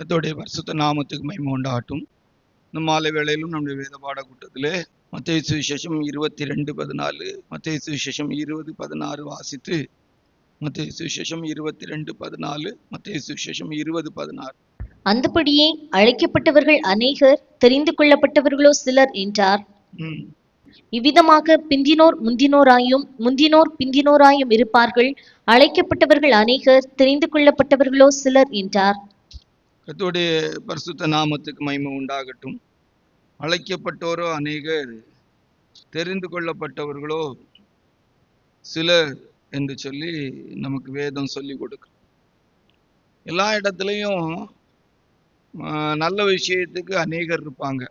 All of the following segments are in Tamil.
கர்த்தருடைய பரிசுத்த நாமத்துக்கு மகிமை உண்டாகட்டும். இந்த மாலை வேளையிலும் நம்முடைய வேத பாட கூட்டத்திலே மத்தேயு சுவிசேஷம் 22:14 மத்தேயு சுவிசேஷம் 20:16 வாசித்து மத்தேயு சுவிசேஷம் 22:14 மத்தேயு சுவிசேஷம் 20:16. அந்தபடியே அழைக்கப்பட்டவர்கள் அநேகர், தெரிந்து கொள்ளப்பட்டவர்களோ சிலர் என்றார். இவ்விதமாக பிந்தினோர் முந்தினோராயும் முந்தினோர் பிந்தினோராயும் இருப்பார்கள். அழைக்கப்பட்டவர்கள் அநேகர், தெரிந்து கொள்ளப்பட்டவர்களோ சிலர் என்றார். கர்த்தருடைய பரிசுத்த நாமத்துக்கு மகிமை உண்டாகட்டும். அழைக்கப்பட்டோரோ அநேகர், தெரிந்து கொள்ளப்பட்டவர்களோ சிலர் என்று சொல்லி நமக்கு வேதம் சொல்லி கொடுக்கும். எல்லா இடத்துலையும் நல்ல விஷயத்துக்கு அநேகர் இருப்பாங்க,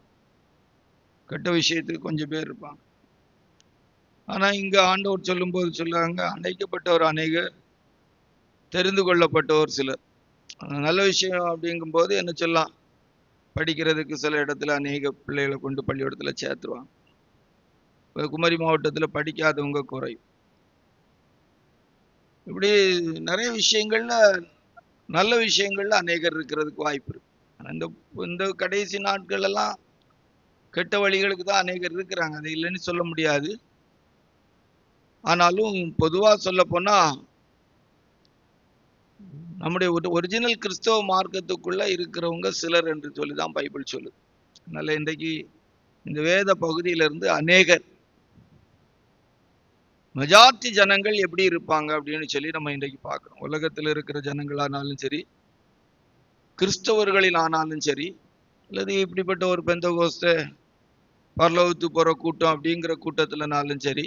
கெட்ட விஷயத்துக்கு கொஞ்சம் பேர் இருப்பாங்க. ஆனா இங்க ஆண்டவர் சொல்லும்போது சொல்லுவாங்க, அழைக்கப்பட்டவர் அநேகர், தெரிந்து கொள்ளப்பட்டவர் சிலர். நல்ல விஷயம் அப்படிங்கும்போது என்ன சொல்லலாம், படிக்கிறதுக்கு சில இடத்துல அநேக பிள்ளைகளை கொண்டு பள்ளிக்கூடத்துல சேர்த்துருவாங்க. இப்போ குமரி மாவட்டத்துல படிக்காதவங்க குறையும். இப்படி நிறைய விஷயங்கள்ல நல்ல விஷயங்கள்ல அநேகர் இருக்கிறதுக்கு வாய்ப்பு இருக்கு. இந்த இந்த கடைசி நாட்கள் எல்லாம் கெட்ட வழிகளுக்கு தான் அநேகர் இருக்கிறாங்க, அது இல்லைன்னு சொல்ல முடியாது. ஆனாலும் பொதுவா சொல்ல போனா நம்முடைய ஒரிஜினல் கிறிஸ்தவ மார்க்கத்துக்குள்ள இருக்கிறவங்க சிலர் என்று சொல்லிதான் பைபிள் சொல்லுது. அதனால இன்றைக்கு இந்த வேத பகுதியிலிருந்து அநேகர், மெஜாரிட்டி ஜனங்கள் எப்படி இருப்பாங்க அப்படின்னு சொல்லி நம்ம இன்றைக்கு பார்க்கிறோம். உலகத்தில் இருக்கிற ஜனங்களானாலும் சரி, கிறிஸ்தவர்களில் ஆனாலும் சரி, அல்லது இப்படிப்பட்ட ஒரு பெந்தகோஸ்த பரலோகத்து போற கூட்டம் அப்படிங்கிற கூட்டத்துலனாலும் சரி,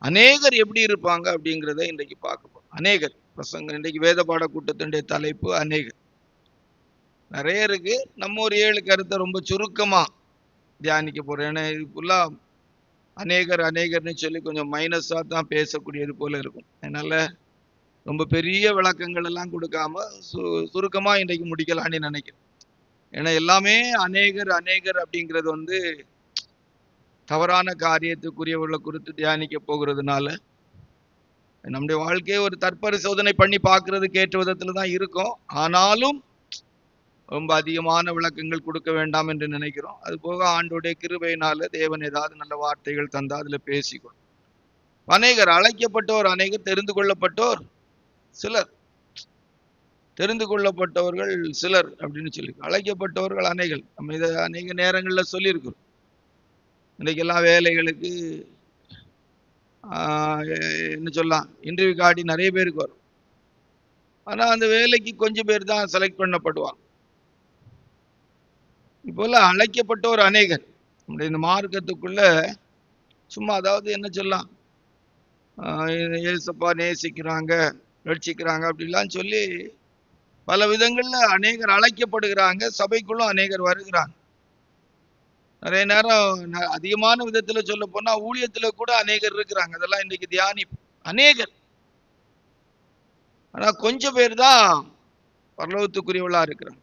அநேகர் எப்படி இருப்பாங்க அப்படிங்கிறத இன்றைக்கு பார்க்க அநேகர் பிரசங்க. இன்றைக்கு வேத பாட கூட்டத்தினுடைய தலைப்பு அநேகர். நிறைய இருக்கு. நம்ம ஒரு 7 கருத்தை ரொம்ப சுருக்கமா தியானிக்க போறோம். ஏன்னா இதுக்குள்ளா அநேகர் அநேகர்னு சொல்லி கொஞ்சம் மைனஸா தான் பேசக்கூடியது போல இருக்கும். அதனால ரொம்ப பெரிய விளக்கங்கள் எல்லாம் கொடுக்காம சுருக்கமா இன்றைக்கு முடிக்கலான்னு நினைக்கிறேன். ஏன்னா எல்லாமே அநேகர் அநேகர் அப்படிங்கிறது தவறான காரியத்துக்குரியவர்களை குறித்து தியானிக்க போகிறதுனால நம்முடைய வாழ்க்கையை ஒரு தற்பரிசோதனை பண்ணி பார்க்கறதுக்கு ஏற்ற விதத்துல தான் இருக்கும். ஆனாலும் ரொம்ப அதிகமான விளக்கங்கள் கொடுக்க வேண்டாம் என்று நினைக்கிறோம். அது போக ஆண்டோடைய கிருபையினால தேவன் ஏதாவது நல்ல வார்த்தைகள் தந்தா அதுல பேசிக்கணும். அநேகர், அழைக்கப்பட்டோர் அநேகர், தெரிந்து கொள்ளப்பட்டோர் சிலர். தெரிந்து கொள்ளப்பட்டவர்கள் சிலர் அப்படின்னு சொல்லி, அழைக்கப்பட்டவர்கள் அநேகர். நம்ம இதை அநேக நேரங்கள்ல சொல்லியிருக்கிறோம். இன்றைக்கு எல்லாம் வேலைகளுக்கு என்ன சொல்லலாம், இன்டர்வியூ கார்டு நிறைய பேருக்கு வரும். ஆனா அந்த வேலைக்கு கொஞ்சம் பேர் தான் செலக்ட் பண்ணப்படுவாங்க. இப்போல்லாம் அழைக்கப்பட்டோர் அநேகர். நம்முடைய இந்த மார்க்கத்துக்குள்ள சும்மா அதாவது என்ன சொல்லலாம், ஏசப்பா நேசிக்கிறாங்க, ரட்சிக்கிறாங்க அப்படிலாம் சொல்லி பல விதங்கள்ல அநேகர் அழைக்கப்படுகிறாங்க. சபைக்குள்ளும் அநேகர் வருகிறாங்க. நிறைய நேரம் அதிகமான விதத்துல சொல்ல போனா ஊழியத்துல கூட அநேகர் இருக்கிறாங்க. அதெல்லாம் இன்னைக்கு தியானி அநேகர். ஆனா கொஞ்சம் பேர் தான் பரலோகத்துக்குரியவளா இருக்கிறாங்க.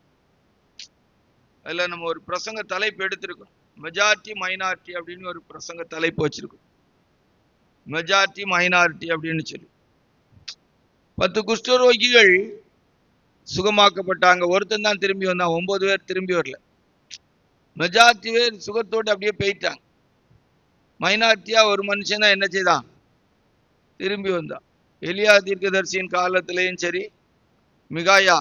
அதுல நம்ம ஒரு பிரசங்க தலைப்பு எடுத்திருக்கோம், மெஜாரிட்டி மைனாரிட்டி அப்படின்னு ஒரு பிரசங்க தலைப்பு வச்சிருக்கோம். மெஜாரிட்டி மைனாரிட்டி அப்படின்னு சொல்லி 10 குஷ்டரோகிகள் சுகமாக்கப்பட்டாங்க. ஒருத்தன் தான் திரும்பி வந்தான், 9 பேர் திரும்பி வரல. மெஜாரிட்டி பேர் சுகத்தோடு அப்படியே போயிட்டாங்க. மைனாரிட்டியா ஒரு மனுஷன் தான் என்ன செய்தான், திரும்பி வந்தான். எலியா தீர்க்கதரிசியின் காலத்திலையும் சரி, மிகாயா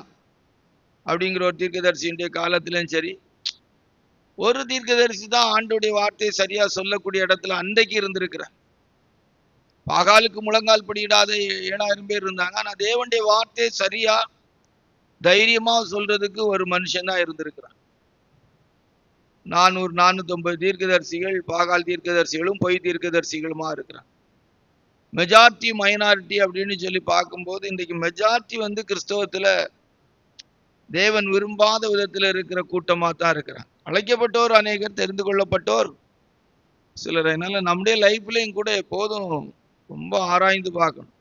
அப்படிங்கிற ஒரு தீர்க்கதரிசியுடைய காலத்திலையும் சரி, ஒரு தீர்க்கதரிசி தான் ஆண்டோடைய வார்த்தையை சரியா சொல்லக்கூடிய இடத்துல அன்றைக்கு இருந்திருக்கிறார். பாகாலுக்கு முழங்கால் படியிடாத 7000 பேர் இருந்தாங்க. ஆனா தேவனுடைய வார்த்தையை சரியா தைரியமா சொல்றதுக்கு ஒரு மனுஷன் தான் இருந்திருக்கிறான். 450 தீர்க்கதரிசிகள் பாகால் தீர்க்கதரிசிகளும் பொய் தீர்க்கதரிசிகளுமா இருக்கிறான். மெஜாரிட்டி மைனாரிட்டி அப்படின்னு சொல்லி பார்க்கும்போது இன்றைக்கு மெஜாரிட்டி கிறிஸ்தவத்துல தேவன் விரும்பாத விதத்துல இருக்கிற கூட்டமா தான் இருக்கிறான். அழைக்கப்பட்டோர் அநேகர், தெரிந்து கொள்ளப்பட்டோர் சிலர். அதனால நம்முடைய லைஃப்லயும் கூட எப்போதும் ரொம்ப ஆராய்ந்து பார்க்கணும்.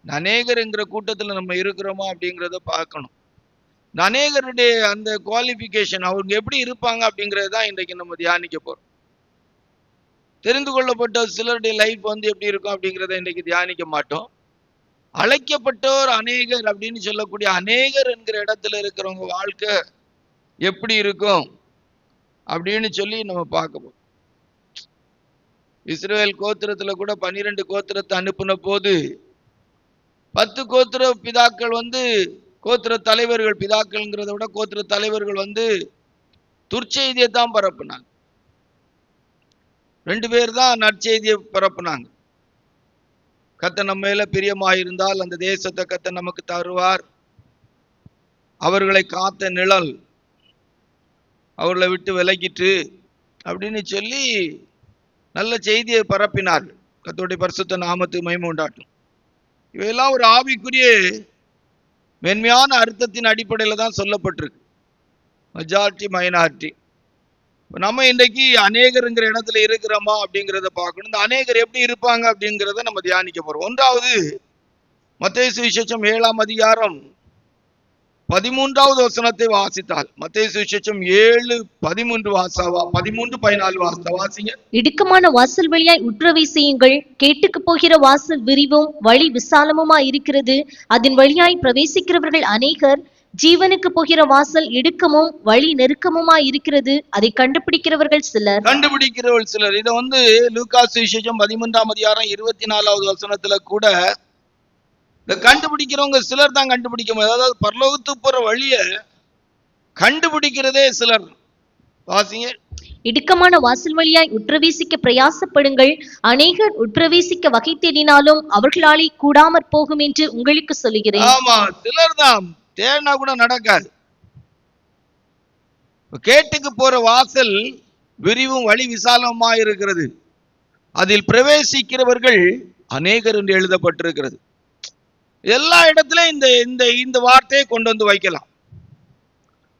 அநேகர்ங்கிற கூட்டத்துல நம்ம இருக்கிறோமா அப்படிங்கிறத பார்க்கணும். அநேகருடைய அந்த குவாலிபிகேஷன், அவங்க எப்படி இருப்பாங்க அப்படிங்கறதுதான் இன்றைக்கு நம்ம தியானிக்க போறோம். தெரிந்து கொள்ளப்பட்ட சிலருடைய லைஃப் எப்படி இருக்கும் அப்படிங்கிறத இன்றைக்கு தியானிக்க மாட்டோம். அழைக்கப்பட்டோர் அநேகர் அப்படின்னு சொல்லக்கூடிய அநேகர் என்கிற இடத்துல இருக்கிறவங்க வாழ்க்கை எப்படி இருக்கும் அப்படின்னு சொல்லி நம்ம பார்க்க. இஸ்ரவேல் கோத்திரத்துல கூட 12 கோத்திரத்தை அனுப்பின போது 10 கோத்திர பிதாக்கள் கோத்திர தலைவர்கள், பிதாக்கள்ங்கிறத விட கோத்திர தலைவர்கள் துர்ச்செய்தியை தான் பரப்புனாங்க. 2 பேர் தான் நற்செய்தியை பரப்புனாங்க. கர்த்தர் நம்ம மேல பிரியமாயிருந்தால் அந்த தேசத்தை கர்த்தர் நமக்கு தருவார், அவர்களை காத்த நிழல் அவர்களை விட்டு விலகிட்டு அப்படின்னு சொல்லி நல்ல செய்தியை பரப்பினார்கள். கர்த்தருடைய பரிசுத்த நாமத்துக்கு மகிமை உண்டாட்டும். இவையெல்லாம் ஒரு ஆவிக்குரிய மென்மையான அர்த்தத்தின் அடிப்படையில் தான் சொல்லப்பட்டிருக்கு. Majority minority. நம்ம இன்றைக்கு அநேகருங்கிற இடத்துல இருக்கிறோமா அப்படிங்கிறத பார்க்கணும். இந்த அநேகர் எப்படி இருப்பாங்க அப்படிங்கிறத நம்ம தியானிக்க போறோம். 1வது மத்தேயு சுவிசேஷம் 7ஆம் அதிகாரம் 13வது வசனத்தை வாசித்தால், மத்தேயு சுவிசேஷம் 7:13 வாசிங்க. இடுக்கமான வாசல் வழியாய் உட்பிரவேசியுங்கள், கேட்டுக்கு போகிற வாசல் விரிவும் வழி விசாலமுமா இருக்கிறது, அதன் வழியாய் பிரவேசிக்கிறவர்கள் அநேகர். ஜீவனுக்கு போகிற வாசல் இடுக்கமும் வழி நெருக்கமுமா இருக்கிறது, அதை கண்டுபிடிக்கிறவர்கள் சிலர். இதை லூக்கா சுவிசேஷம் 13ஆம் அதிகாரம் 24வது வசனத்துல கூட இந்த கண்டுபிடிக்கிறவங்க சிலர் தான் கண்டுபிடிக்க முடியும். அதாவது பரலோகத்துக்கு போற வழிய கண்டுபிடிக்கிறதே சிலர். வாசிங்க. இடுக்கமான வாசல் வழியாய் உட்பிரவேசிக்க பிரயாசப்படுங்கள், அநேகர் உட்பிரவேசிக்க வகை தேடினாலும் அவர்களாலே கூடாமற் போகும் என்று உங்களுக்கு சொல்லுகிறேன். ஆமா, சிலர் தான் தேடினா கூட நடக்காது. கேட்டுக்கு போற வாசல் விரிவும் வழி விசாலமா இருக்கிறது, அதில் பிரவேசிக்கிறவர்கள் அநேகர் என்று எழுதப்பட்டிருக்கிறது. எல்லா இடத்துலயும் இந்த வார்த்தையை கொண்டு வைக்கலாம்.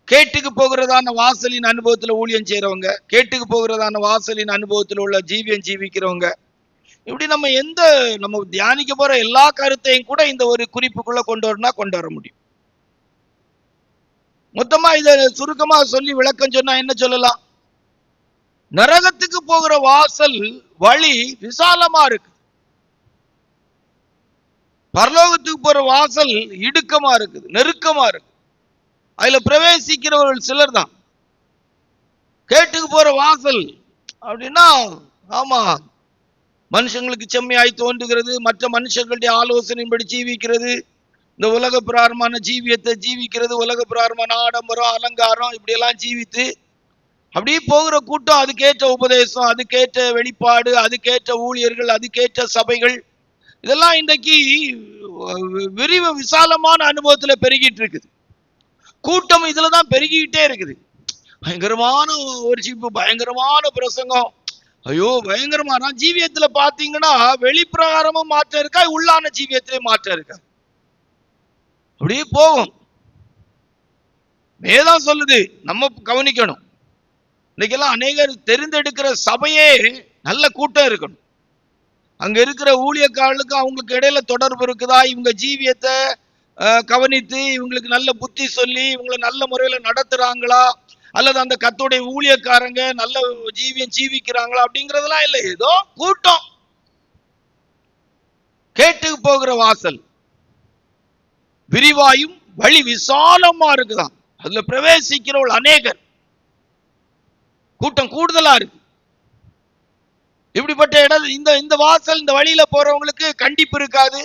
கேட்டுக்கு போகிறதான வாசலின் அனுபவத்துல ஊழியம் செய்யறவங்க, கேட்டுக்கு போகிறதான வாசலின் அனுபவத்தில் உள்ள ஜீவியம் ஜீவிக்கிறவங்க, இப்படி நம்ம தியானிக்க போற எல்லா கருத்தையும் கூட இந்த ஒரு குறிப்புக்குள்ள கொண்டு வர முடியும். மொத்தமா இத சுருக்கமா சொல்லி விளக்கம் சொன்னா என்ன சொல்லலாம்? நரகத்துக்கு போகிற வாசல் வழி விசாலமா இருக்கு, பரலோகத்துக்கு போற வாசல் இடுக்கமா இருக்குது, நெருக்கமா இருக்கு. அதுல பிரவேசிக்கிறவர்கள் சிலர் தான். கேட்டுக்கு போற வாசல் அப்படின்னா, ஆமா, மனுஷங்களுக்கு செம்மையாய் தோன்றுகிறது, மற்ற மனுஷர்களுடைய ஆலோசனைப்படி ஜீவிக்கிறது, இந்த உலக பிரகாரமான ஜீவியத்தை ஜீவிக்கிறது, உலக பிரகாரமான ஆடம்பரம் அலங்காரம் இப்படி எல்லாம் ஜீவித்து அப்படியே போகிற கூட்டம், அதுக்கேற்ற உபதேசம், அதுக்கேற்ற வெளிப்பாடு, அதுக்கேற்ற ஊழியர்கள், அதுக்கேற்ற சபைகள், இதெல்லாம் இன்றைக்கு விரிவு விசாலமான அனுபவத்துல பெருகிட்டு இருக்குது. கூட்டம் இதுலதான் பெருகிட்டே இருக்குது. பயங்கரமான ஒரு ஜீப்பு, பயங்கரமான பிரசங்கம், ஐயோ பயங்கரமான ஜீவியத்துல பாத்தீங்கன்னா வெளிப்பிரகாரமும் மாற்றம் இருக்கா, உள்ளான ஜீவியத்திலே மாற்றம் இருக்கா, அப்படியே போகும். வேதம் சொல்லுது, நம்ம கவனிக்கணும். இன்னைக்கெல்லாம் அநேகர் தெரிந்தெடுக்கிற சபையே நல்ல கூட்டம் இருக்கணும். அங்க இருக்கிற ஊழியக்காரர்களுக்கு அவங்களுக்கு இடையில தொடர்பு இருக்குதா, இவங்க ஜீவியத்தை கவனித்து இவங்களுக்கு நல்ல புத்தி சொல்லி இவங்களை நல்ல முறையில நடத்துறாங்களா, அல்லது அந்த கர்த்தருடைய ஊழியக்காரங்க நல்ல ஜீவியம் ஜீவிக்கிறாங்களா அப்படிங்கறதெல்லாம் இல்லை. ஏதோ கூட்டம். கேட்டுக்கு போகிற வாசல் விரிவாயும் வழி விசாலமா இருக்குதான், அதுல பிரவேசிக்கிறவள் அநேகர், கூட்டம் கூடுதலா இருக்கு. இப்படிப்பட்ட இடம் இந்த வாசல், இந்த வழியில போறவங்களுக்கு கண்டிப்பு இருக்காது.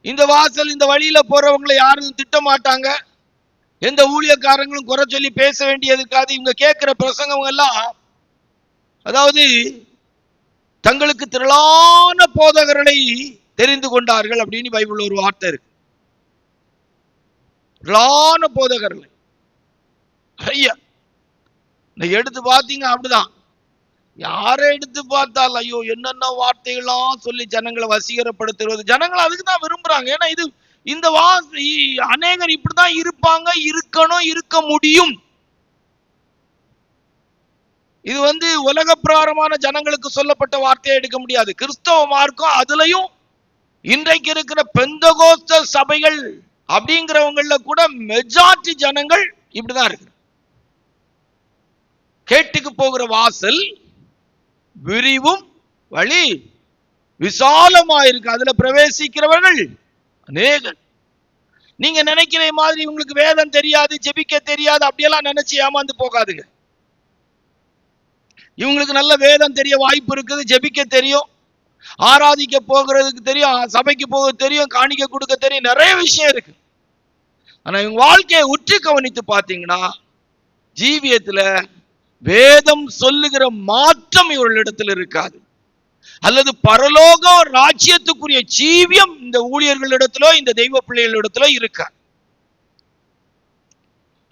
இந்த வாசல் இந்த வழியில போறவங்களை யாரும் திட்ட மாட்டாங்க, எந்த ஊழியக்காரங்களும் குறை சொல்லி பேச வேண்டியது இருக்காது. இவங்க கேட்கிற பிரசங்கவங்க எல்லாம் அதாவது தங்களுக்கு திரளான போதகர்களை தெரிந்து கொண்டார்கள் அப்படின்னு பைபிள் ஒரு வார்த்தை இருக்கு. திரளான போதகர்கள் ஐயா எடுத்து பாத்தீங்க அப்படிதான். யாரை எடுத்து பார்த்தால் ஐயோ என்னென்ன வார்த்தைகள்லாம் சொல்லி ஜனங்களை வசீகரப்படுத்துறது. ஜனங்கள் அதுக்கு தான் விரும்புறாங்க. ஏன்னா இந்த அநேகர் இப்படிதான் இருப்பாங்க, இருக்கணும், இருக்க முடியும். இது உலக பிரகாரமான ஜனங்களுக்கு சொல்லப்பட்ட வார்த்தையை எடுக்க முடியாது. கிறிஸ்தவ மார்க்கம் அதுலயும் இன்றைக்கு இருக்கிற பெந்தகோஸ்த சபைகள் அப்படிங்கிறவங்கள கூட மெஜாரிட்டி ஜனங்கள் இப்படிதான் இருக்கு. கேட்டுக்கு போகிற வாசல் விரிவும் வழி விசாலமா இருக்கு, அதுல பிரவேசிக்கிறவர்கள் அநேகர். நீங்க நினைக்கிற மாதிரி உங்களுக்கு வேதம் தெரியாது, ஜெபிக்க தெரியாது அப்படியெல்லாம் நினைச்சு ஏமாந்து போகாதுங்க. இவங்களுக்கு நல்ல வேதம் தெரிய வாய்ப்பு இருக்குது, ஜெபிக்க தெரியும், ஆராதிக்க போகிறதுக்கு தெரியும், சபைக்கு போக தெரியும், காணிக்க கொடுக்க தெரியும், நிறைய விஷயம் இருக்கு. ஆனா இவங்க வாழ்க்கையை உற்று கவனித்து பார்த்தீங்கன்னா ஜீவியத்துல வேதம் சொல்லுகிற மாற்றம் இவர்களிடத்தில் இருக்காது. அல்லது பரலோக ராஜ்யத்துக்குரிய ஜீவியம் இந்த ஊழியர்களிடத்திலோ இந்த தெய்வ பிள்ளைகளிடத்திலோ இருக்காது.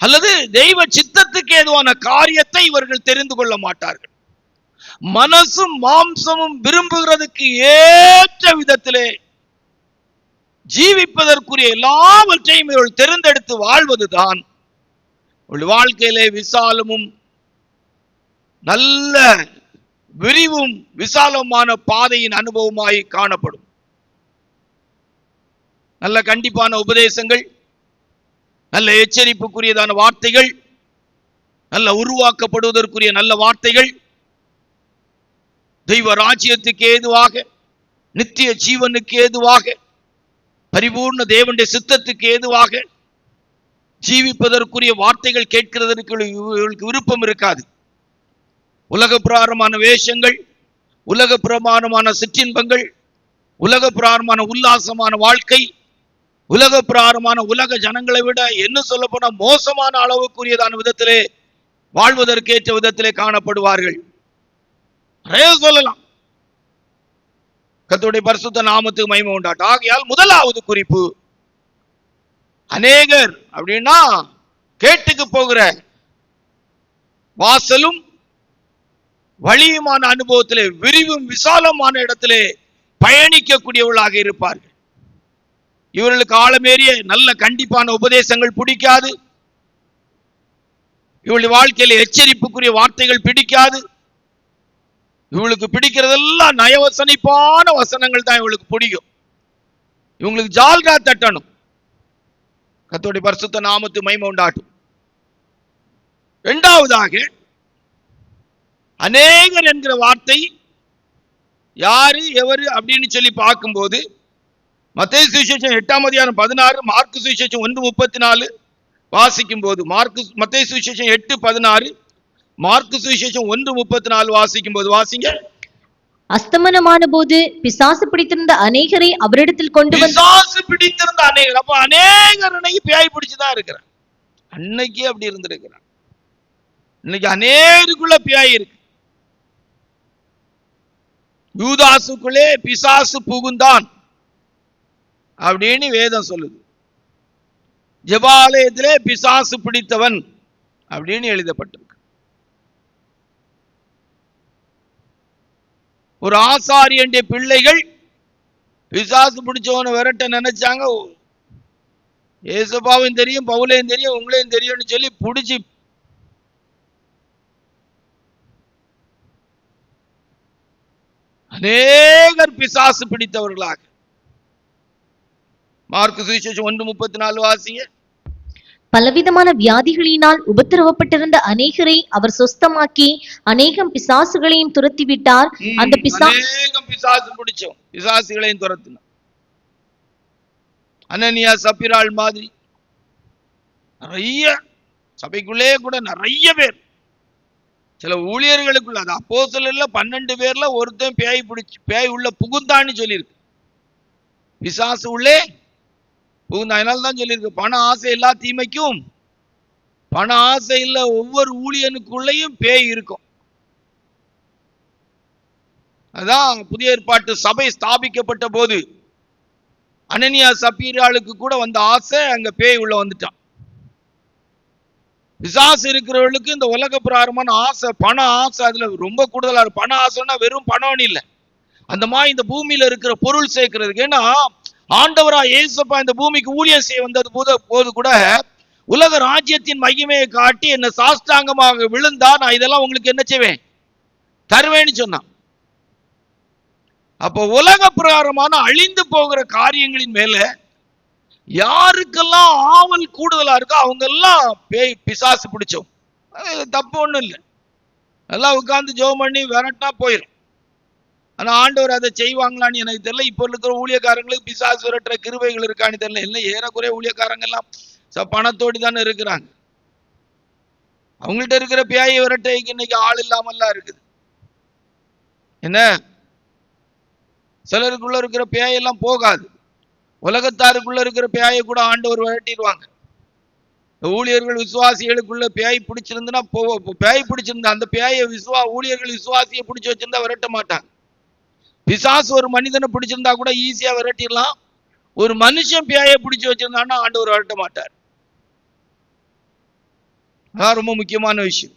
அல்லது தெய்வ சித்தத்துக்கு ஏதுவான காரியத்தை இவர்கள் தெரிந்து கொள்ள மாட்டார்கள். மனசும் மாம்சமும் விரும்புகிறதுக்கு ஏற்ற விதத்திலே ஜீவிப்பதற்குரிய எல்லாவற்றையும் இவர்கள் தெரிந்தெடுத்து வாழ்வதுதான் வாழ்க்கையிலே விசாலமும் நல்ல விரிவும் விசாலமான பாதையின் அனுபவமாய் காணப்படும். நல்ல கண்டிப்பான உபதேசங்கள், நல்ல எச்சரிப்புக்குரியதான வார்த்தைகள், நல்ல உருவாக்கப்படுவதற்குரிய நல்ல வார்த்தைகள், தெய்வ ராஜ்யத்துக்கு ஏதுவாக, நித்திய ஜீவனுக்கு ஏதுவாக, பரிபூர்ண தேவனுடைய சித்தத்துக்கு ஏதுவாக ஜீவிப்பதற்குரிய வார்த்தைகள் கேட்கிறதற்கு இவர்களுக்கு விருப்பம் இருக்காது. உலக பிரகாரமான வேஷங்கள், உலக பிரகாரமான சிற்றின்பங்கள், உலக பிரகாரமான உல்லாசமான வாழ்க்கை, உலக பிரகாரமான உலக ஜனங்களை விட என்ன சொல்ல போனா மோசமான அளவுக்குரியதான விதத்திலே வாழ்வதற்கேற்ற விதத்திலே காணப்படுவார்கள். நிறைய சொல்லலாம். கர்த்தருடைய பரிசுத்த நாமத்துக்கு மகிமை உண்டாகட்டும். ஆகையால் முதலாவது குறிப்பு, அநேகர் அப்படின்னா கேட்டுக்கு போகிற வாசலும் வழியுமான அனுபவத்திலே விரிவும் விசாலமான இடத்திலே பயணிக்கக்கூடியவர்களாக இருப்பார்கள். இவர்களுக்கு ஆழமேறிய நல்ல கண்டிப்பான உபதேசங்கள் பிடிக்காது. இவளுடைய வாழ்க்கையில எச்சரிப்புக்குரிய வார்த்தைகள் பிடிக்காது. இவங்களுக்கு பிடிக்கிறதெல்லாம் நயவசனிப்பான வசனங்கள் தான் இவங்களுக்கு பிடிக்கும். இவங்களுக்கு ஜால்ரா தட்டணும். கர்த்தருடைய பரிசுத்த நாமத்துக்கு மகிமை உண்டாகட்டும். இரண்டாவதாக, அநேகர் என்கிற வார்த்தை யாரு எவரு அப்படின்னு சொல்லி பார்க்கும்போது மத்தேயு சுவிசேஷம் 8:16, மார்க்கு சுவிசேஷம் 1:34 வாசிக்கும் போது, மத்தேயு சுவிசேஷம் 8:16, மார்க்கு சுவிசேஷம் 1:34 வாசிக்கும் போது வாசிங்க. அஸ்தமனமான போது பிசாசு பிடித்திருந்த அநேகரை அவரிடத்தில் கொண்டு வந்து, பிசாசு பிடித்திருந்த அநேகர், அப்ப அநேகர் இன்னைக்கு பேய் பிடிச்சுதான் இருக்கிறான். அன்னைக்கு அப்படி இருந்திருக்கிறான். இன்னைக்கு அநேகருக்குள்ள பேய் இருக்கு. யூதாசுக்குள்ளே பிசாசு புகுந்தான் அப்படின்னு வேதம் சொல்லுது. ஜெபாலயத்திலே பிசாசு பிடித்தவன் அப்படின்னு எழுதப்பட்டிருக்கு. ஒரு ஆசாரியனுடைய பிள்ளைகள் பிசாசு பிடிச்சவனை விரட்ட நினைச்சாங்க. ஏசப்பாவும் தெரியும், பவுலையும் தெரியும், உங்களையும் தெரியும்னு சொல்லி பிடிச்சி அநேகர் பிசாசு பிடித்தவர்களாக. மார்க்கு சுவிசேஷம் 1:34 வாசிங்க. பலவிதமான வியாதிகளினால் உபத்திரவப்பட்டிருந்த அநேகரை அவர் சொஸ்தமாக்கி அநேகம் பிசாசுகளையும் துரத்திவிட்டார். அந்த பிசாசு பிடிச்சோம், பிசாசுகளையும் துரத்தினார். அனனியா சப்பிராள் மாதிரி நிறைய சபைக்குள்ளே கூட நிறைய பேர், சில ஊழியர்களுக்குள்ள, அது அப்போஸ்தலர்ல 12 பேர்ல ஒருத்தன் பேய் உள்ள புகுந்தான்னு சொல்லியிருக்கு. பிசாசு உள்ளே புகுந்தா. அதனால தான் சொல்லியிருக்கு, பண ஆசை எல்லா தீமைக்கும். பண ஆசை இல்ல, ஒவ்வொரு ஊழியனுக்குள்ளேயும் பேய் இருக்கும். அதான் புதிய ஏற்பாட்டு சபை ஸ்தாபிக்கப்பட்ட போது அனனியா சப்பீராளுக்கு கூட வந்த ஆசை, அங்க பேய் உள்ள வந்துட்டான். பிசாசு இருக்கிறவர்களுக்கு இந்த உலக பிரகாரமான ஆசை, பண ஆசை அதுல ரொம்ப கூடுதலா இருக்கு. பண ஆசைன்னா வெறும் பணம் இல்ல, அந்த மாதிரி இந்த பூமியில இருக்கிற பொருள் சேர்க்கிறதுக்கு. ஏன்னா ஆண்டவரா இயேசுப்பா இந்த பூமிக்கு ஊழியம் செய்ய வந்தது போது கூட உலக ராஜ்யத்தின் மகிமையை காட்டி என்ன சாஷ்டாங்கமாக விழுந்தா நான் இதெல்லாம் உங்களுக்கு என்ன செய்வேன், தருவேன்னு சொன்னான். அப்போ உலக பிரகாரமான அழிந்து போகிற காரியங்களின் மேல யாருக்கெல்லாம் ஆவல் கூடுதலா இருக்கோ அவங்க எல்லாம் பேய் பிசாசு பிடிச்சோம். தப்பு ஒண்ணும் இல்லை, நல்லா உட்கார்ந்து ஜெபம் பண்ணி விரட்டா போயிடும். ஆனா ஆண்டவர் அதை செய்வாங்களான்னு எனக்கு தெரியல. இப்ப இருக்கிற ஊழியக்காரங்களுக்கு பிசாசு விரட்டுற கிருபைகள் இருக்கான்னு தெரியல. இல்லை, ஏறக்குறைய ஊழியக்காரங்க எல்லாம் பணத்தோடு தானே இருக்கிறாங்க. அவங்கள்ட்ட இருக்கிற பேயை விரட்டைக்கு இன்னைக்கு ஆள் இல்லாமல்லாம் இருக்குது. என்ன, சிலருக்குள்ள இருக்கிற பேயெல்லாம் போகாது. உலகத்தாருக்குள்ள இருக்கிற பேயை கூட ஆண்டவர் விரட்டிடுவாங்க. ஊழியர்கள் விசுவாசிகளுக்குள்ள பேய் பிடிச்சிருந்தா பேய் பிடிச்சிருந்தா அந்த பேயை ஊழியர்கள் விசுவாசியை பிடிச்சி வச்சிருந்தா விரட்ட மாட்டாங்க. பிசாசு ஒரு மனிதனை பிடிச்சிருந்தா கூட ஈஸியா விரட்டிடலாம். ஒரு மனுஷன் பேயை பிடிச்சி வச்சிருந்தான்னா ஆண்டவர் விரட்ட மாட்டார். அதான் ரொம்ப முக்கியமான விஷயம்.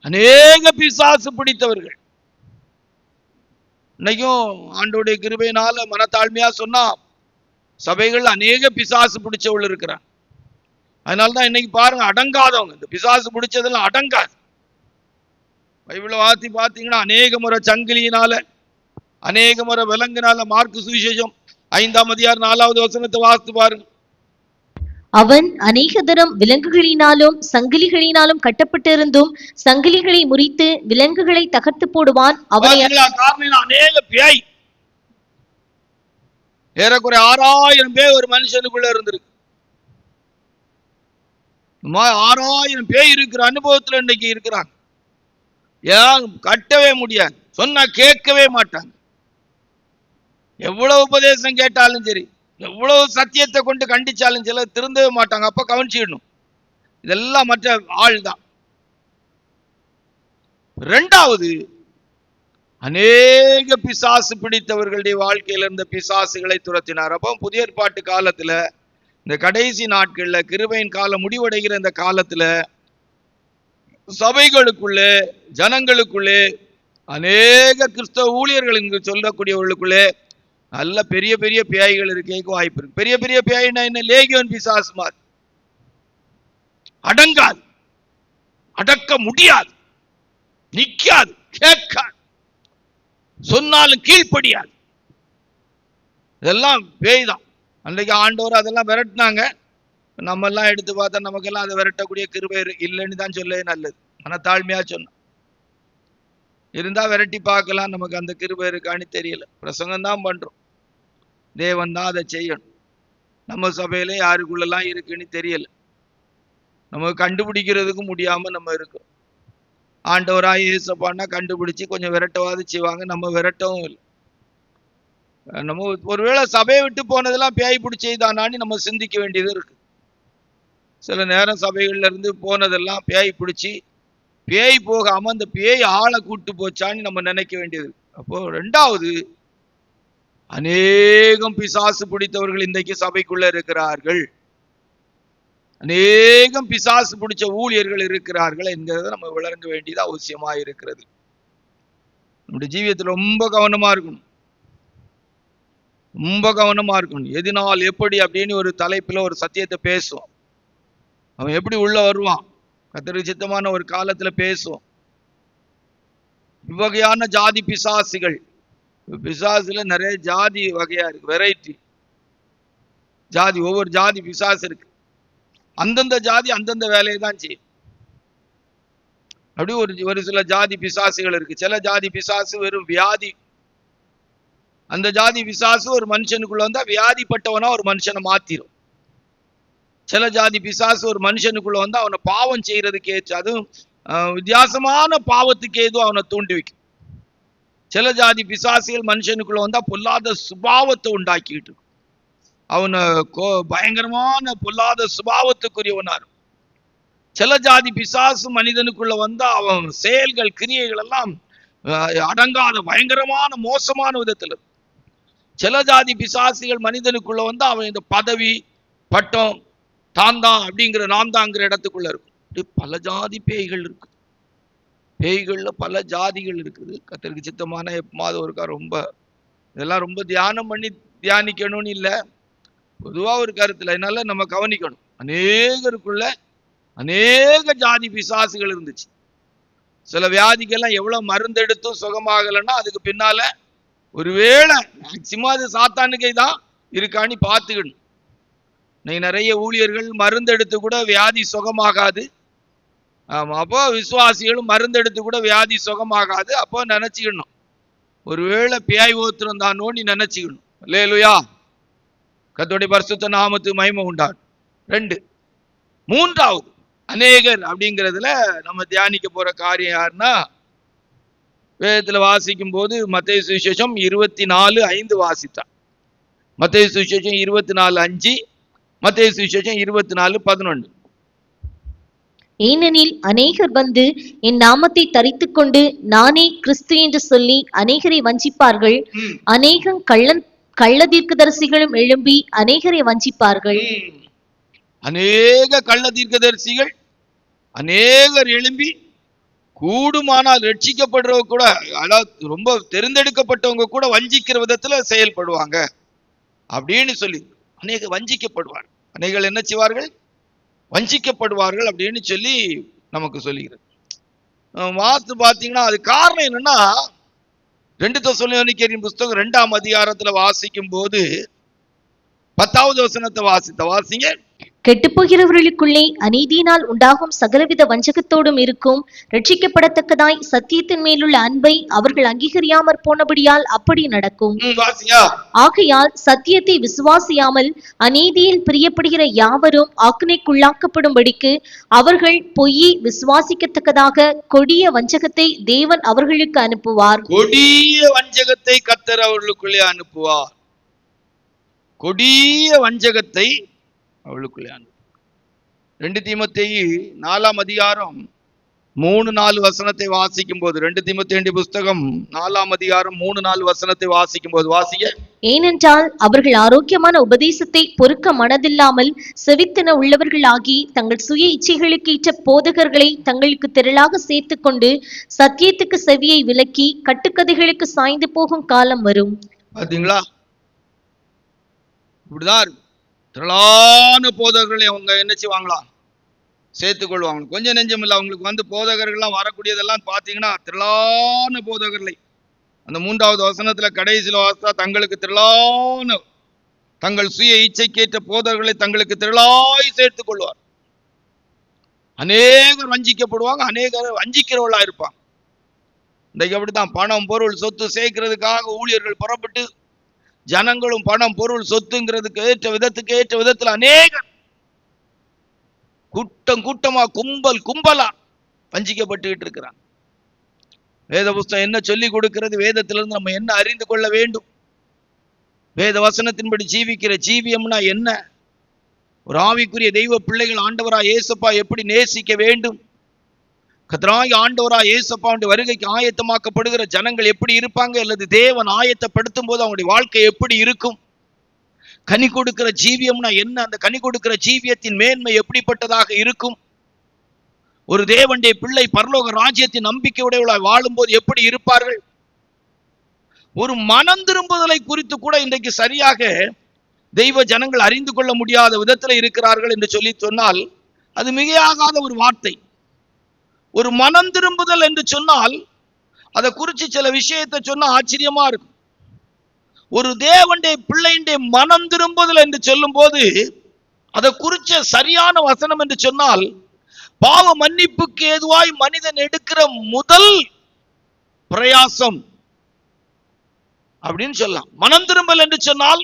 அநேக பிசாசு பிடித்தவர்கள் இன்னைக்கும் ஆண்டோடைய கிருபையினால மனத்தாழ்மையா சொன்னா சபைகள் அநேக பிசாசு பிடிச்சவள் இருக்கிறான். அதனாலதான் இன்னைக்கு பாருங்க, அடங்காதவங்க, இந்த பிசாசு பிடிச்சதெல்லாம் அடங்காது. பைபிளை வாசி பார்த்தீங்கன்னா அநேக முறை சங்கிலியினால, அநேக முறை விலங்குனால. மார்க்கு சுவிசேஷம் 5ஆம் அதிகாரம் 4வது வசனத்தை வாசித்து பாருங்க. அவன் அநேக தரம் விலங்குகளினாலும் சங்கிலிகளினாலும் கட்டப்பட்டிருந்தும் சங்கிலிகளை முறித்து விலங்குகளை தகர்த்து போடுவான். அநேக பேய், ஏறக்குறைய 6000 பேய் ஒரு மனுஷனுக்குள்ள இருந்திருக்கு. 6000 பேய் இருக்கிற அனுபவத்துல இன்னைக்கு இருக்கிறாங்க. ஏன் கட்டவே முடியாது, சொன்னா கேட்கவே மாட்டாங்க. எவ்வளவு உபதேசம் கேட்டாலும் சரி, எவ்வளவு சத்தியத்தை கொண்டு கண்டிச்சாலும் சில திருந்தவே மாட்டாங்க. அப்ப கவனிச்சிடணும், இதெல்லாம் மற்ற ஆள் தான். இரண்டாவது, அநேக பிசாசு பிடித்தவர்களுடைய வாழ்க்கையில இருந்த பிசாசுகளை துரத்தினார். அப்போ புதிய ஏற்பாட்டு காலத்துல, இந்த கடைசி நாட்கள்ல, கிருபையின் காலம் முடிவடைகிற இந்த காலத்துல சபைகளுக்குள்ளே, ஜனங்களுக்குள்ளே, அநேக கிறிஸ்தவ ஊழியர்கள் என்று சொல்லக்கூடியவர்களுக்குள்ளே நல்ல பெரிய பெரிய பேய்கள் இருக்க வாய்ப்பு இருக்கு. பெரிய பெரிய பேய்னா என்ன? லேகியோன் பிசாசு மாதிரி. அடங்காது, அடக்க முடியாது, நிக்காது, கேட்காது, சொன்னாலும் கீழ்ப்படியாது. இதெல்லாம் பேய் தான். அன்றைக்கு ஆண்டவர் அதெல்லாம் விரட்டினாங்க. நம்ம எல்லாம் எடுத்து பார்த்தா நமக்கெல்லாம் அதை விரட்டக்கூடிய கிருபை இல்லைன்னு தான் சொல்ல நல்லது. மனத்தாழ்மையா சொன்னோம். இருந்தா விரட்டி பார்க்கலாம், நமக்கு அந்த கிருபை இருக்கான்னு தெரியல. பிரசங்கம் தான் பண்றோம், தேவன் தான் அதை செய்யணும். நம்ம சபையில யாருக்குள்ளெல்லாம் இருக்குன்னு தெரியல, நம்ம கண்டுபிடிக்கிறதுக்கு முடியாம நம்ம இருக்கோம். ஆண்டவராய் இயேசுப்பான்னா கண்டுபிடிச்சு கொஞ்சம் விரட்டவாது செய்வாங்க, நம்ம விரட்டவும் இல்லை. நம்ம ஒருவேளை சபையை விட்டு போனதெல்லாம் பேய் பிடிச்சதானான்னு நம்ம சிந்திக்க வேண்டியது இருக்கு. சில நேரம் சபைகள்ல இருந்து போனதெல்லாம் பேய் பிடிச்சி, பேய் போகாம அந்த பேய் ஆளை கூட்டு போச்சான்னு நம்ம நினைக்க வேண்டியது. அப்போ இரண்டாவது, அநேகம் பிசாசு பிடித்தவர்கள் இன்றைக்கு சபைக்குள்ள இருக்கிறார்கள். அநேகம் பிசாசு பிடிச்ச ஊழியர்கள் இருக்கிறார்கள் என்கிறத நம்ம விளங்க வேண்டியது அவசியமா இருக்கிறது. நம்முடைய ஜீவியத்தில் ரொம்ப கவனமா இருக்கணும், ரொம்ப கவனமா இருக்கணும். எதினால் எப்படி அப்படின்னு ஒரு தலைப்புல ஒரு சத்தியத்தை பேசுவோம். அவன் எப்படி உள்ள வருவான், கர்த்தருக்கு சித்தமான ஒரு காலத்துல பேசுவோம். இவ்வகையான ஜாதி பிசாசுகள், பிசாசுல நிறைய ஜாதி வகையா இருக்கு, வெரைட்டி ஜாதி. ஒவ்வொரு ஜாதி பிசாசு இருக்கு. அந்தந்த ஜாதி அந்தந்த வேலையை தான் செய்யும். அப்படி ஒரு சில ஜாதி பிசாசுகள் இருக்கு. சில ஜாதி பிசாசு வெறும் வியாதி. அந்த ஜாதி பிசாசு ஒரு மனுஷனுக்குள்ள வந்தா வியாதிப்பட்டவனா ஒரு மனுஷனை மாத்திரும். சில ஜாதி பிசாசு ஒரு மனுஷனுக்குள்ள வந்து அவனை பாவம் செய்யறதுக்கு ஏற்று, அதுவும் வித்தியாசமான பாவத்துக்கு ஏதோ அவனை தூண்டி வைக்கும். சில ஜாதி பிசாசுகள் மனுஷனுக்குள்ள வந்தா பொல்லாத சுபாவத்தை உண்டாக்கிட்டு இருக்கும். அவனை பயங்கரமான பொல்லாத சுபாவத்துக்குரியவனா இருக்கும். சில ஜாதி பிசாசு மனிதனுக்குள்ள வந்தா அவன் செயல்கள், கிரியைகள் எல்லாம் அடங்காத பயங்கரமான மோசமான விதத்தில் இருக்கும். சில ஜாதி பிசாசுகள் மனிதனுக்குள்ள வந்து அவன் இந்த பதவி, பட்டம், தான் அப்படிங்கிற நான் தாங்கிற இடத்துக்குள்ள இருக்கும். இப்படி பல ஜாதி பேய்கள் இருக்கு. பேய்கள்ல பல ஜாதிகள் இருக்குது. கர்த்தருக்கு சித்தமான எப்பமாவது ஒருக்கா ரொம்ப இதெல்லாம் ரொம்ப தியானம் பண்ணி தியானிக்கணும்னு இல்லை, பொதுவா ஒரு கருத்துல. அதனால நம்ம கவனிக்கணும், அநேகருக்குள்ள அநேக ஜாதி பிசாசுகள் இருந்துச்சு. சில வியாதிகள்லாம் எவ்வளவு மருந்து எடுத்தும் சுகமாகலைன்னா அதுக்கு பின்னால ஒருவேளை மேக்சிமம் அது சாத்தானுக்கே தான் இருக்கான்னு பார்த்துக்கணும். இன்னைக்கு நிறைய ஊழியர்கள் மருந்து எடுத்து கூட வியாதி சுகமாகாது. ஆமா, அப்போ விசுவாசிகளும் மருந்து எடுத்து கூட வியாதி சுகமாகாது. அப்போ நினைச்சுக்கணும், ஒருவேளை பியாய் ஓத்துறந்தானோ நீ நினைச்சுக்கணும். அல்லேலூயா, கர்த்தருடைய பரிசுத்த நாமத்துக்கு மகிமை உண்டாகும். 2. மூன்றாவது அநேகர் அப்படிங்கிறதுல நம்ம தியானிக்க போற காரியம் யாருன்னா, வேதத்துல வாசிக்கும் போது மத்தேயு சுவிசேஷம் 24:5 வாசித்தான். மத்தேயு சுவிசேஷம் 24:5, மத்தேயு சுவிசேஷம் 24:11. ஏனெனில் அநேகர் வந்து என் நாமத்தை தரித்துக் கொண்டு நானே கிறிஸ்து என்று சொல்லி அநேகரை வஞ்சிப்பார்கள். அநேகம் கள்ள தீர்க்கதரிசிகளும் எழும்பி அநேகரை வஞ்சிப்பார்கள். அநேக கள்ள தீர்க்கதரிசிகள் அநேகர் எழும்பி கூடுமானால் ரட்சிக்கப்படுறவங்க கூட, அதாவது ரொம்ப தெரிந்தெடுக்கப்பட்டவங்க கூட வஞ்சிக்கிற விதத்துல செயல்படுவாங்க அப்படின்னு சொல்லி அநேக வஞ்சிக்கப்படுவார். அநேகர் என்ன செய்வார்கள்? வஞ்சிக்கப்படுவார்கள் அப்படின்னு சொல்லி நமக்கு சொல்லுகிறது. வாஸ்து பாத்தீங்கன்னா அது காரணம் என்னன்னா, 2 தெசலோனிக்கேயரின் புஸ்தகம் 2ஆம் அதிகாரத்துல வாசிக்கும் போது 10வது வசனத்தை வாசிங்க. கெட்டுப்போகிறவர்களுக்குள்ளே அநீதியினால் உண்டாகும் சகலவித வஞ்சகத்தோடும் இருக்கும். ரட்சிக்கப்படத்தக்கதாய் சத்தியத்தின் மேலுள்ள அன்பை அவர்கள் அங்கீகரியாமற் போனபடியால் அப்படி நடக்கும். ஆகையால் சத்தியத்தை விசுவாசியாமல் அநீதியில் பிரியப்படுகிற யாவரும் ஆக்கினைக்குள்ளாக்கப்படும்படிக்கு அவர்கள் பொய்யை விசுவாசிக்கத்தக்கதாக கொடிய வஞ்சகத்தை தேவன் அவர்களுக்கு அனுப்புவார். கொடிய வஞ்சகத்தை கர்த்தர் அவர்களுக்குள்ளே அனுப்புவார். கொடிய வஞ்சகத்தை அவளுக்குள்ளே. 2 தீமோத்தேயு 4ஆம் அதிகாரம் 3-4 வசனத்தை வாசிக்கும் போது, 2 தீமோத்தேயு புஸ்தகம் 4ஆம் அதிகாரம் 3-4 வசனத்தை வாசிக்கும் போது வாசிக்க. ஏனென்றால் அவர்கள் ஆரோக்கியமான உபதேசத்தை பொறுக்க மனதில்லாமல் செவித்தன உள்ளவர்களாகி தங்கள் சுய இச்சைகளுக்கு ஏற்ற போதகர்களை தங்களுக்கு திரளாக சேர்த்து கொண்டு சத்தியத்துக்கு செவியை விலக்கி கட்டுக்கதைகளுக்கு சாய்ந்து போகும் காலம் வரும். பாத்தீங்களா? இப்படிதான் திரளான போதகர்களை அவங்க என்ன செய்வாங்களாம்? சேர்த்துக்கொள்வாங்க. கொஞ்சம் நெஞ்சம் இல்லை அவங்களுக்கு வந்து போதகர்கள்லாம் வரக்கூடியதெல்லாம் பார்த்தீங்கன்னா திரளான போதகர்களை. அந்த 3வது வசனத்துல கடைசியில் வாசித்தா தங்களுக்கு திரளான தங்கள் சுய இச்சைக்கேற்ற போதகர்களை தங்களுக்கு திரளாய் சேர்த்துக் கொள்வார். அநேகர் வஞ்சிக்கப்படுவாங்க, அநேகர் வஞ்சிக்கிறவர்களா இருப்பாங்க. இன்றைக்கு அப்படித்தான் பணம் பொருள் சொத்து சேர்க்கிறதுக்காக ஊழியர்கள் புறப்பட்டு ஜனங்களும் பணம் பொருள் சொத்துங்கிறதுக்கு ஏற்ற விதத்துல அநேகர் கூட்டமா கும்பலா வஞ்சிக்கப்பட்டுக்கிட்டு இருக்கிறாங்க. வேத புஸ்தகம் என்ன சொல்லி கொடுக்கிறது? வேதத்திலிருந்து நம்ம என்ன அறிந்து கொள்ள வேண்டும்? வேத வசனத்தின்படி ஜீவிக்கிற ஜீவியம்னா என்ன? ஒரு ஆவிக்குரிய தெய்வ பிள்ளைகள் ஆண்டவராய் இயேசுப்பா எப்படி நேசிக்க வேண்டும்? கர்த்தராகிய ஆண்டவராய் இயேசுப்பாவுடைய வருகைக்கு ஆயத்தமாக்கப்படுகிற ஜனங்கள் எப்படி இருப்பாங்க? அல்லது தேவன் ஆயத்தப்படுத்தும் போது அவங்களுடைய வாழ்க்கை எப்படி இருக்கும்? கனி கொடுக்கிற ஜீவியம்னா என்ன? அந்த கனி கொடுக்கிற ஜீவியத்தின் மேன்மை எப்படிப்பட்டதாக இருக்கும்? ஒரு தேவனுடைய பிள்ளை பரலோக ராஜ்யத்தின் நம்பிக்கையுடையவர்களாய் வாழும் போது எப்படி இருப்பார்கள்? ஒரு மனம் திரும்புதலை குறித்து கூட இன்றைக்கு சரியாக தெய்வ ஜனங்கள் அறிந்து கொள்ள முடியாத விதத்தில் இருக்கிறார்கள் என்று சொல்லி சொன்னால் அது மிகையாகாத ஒரு வார்த்தை. ஒரு மனம் திரும்புதல் என்று சொன்னால் அதை குறித்து சில விஷயத்தை சொன்னா ஆச்சரியமா இருக்கும். ஒரு தேவனுடைய பிள்ளையுடைய மனம் திரும்புதல் என்று சொல்லும் போது அதை குறிச்ச சரியான வசனம் என்று சொன்னால் பாவ மன்னிப்புக்கு ஏதுவாய் மனிதன் எடுக்கிற முதல் பிரயாசம் அப்படின்னு சொல்லலாம். மனம் திரும்பல் என்று சொன்னால்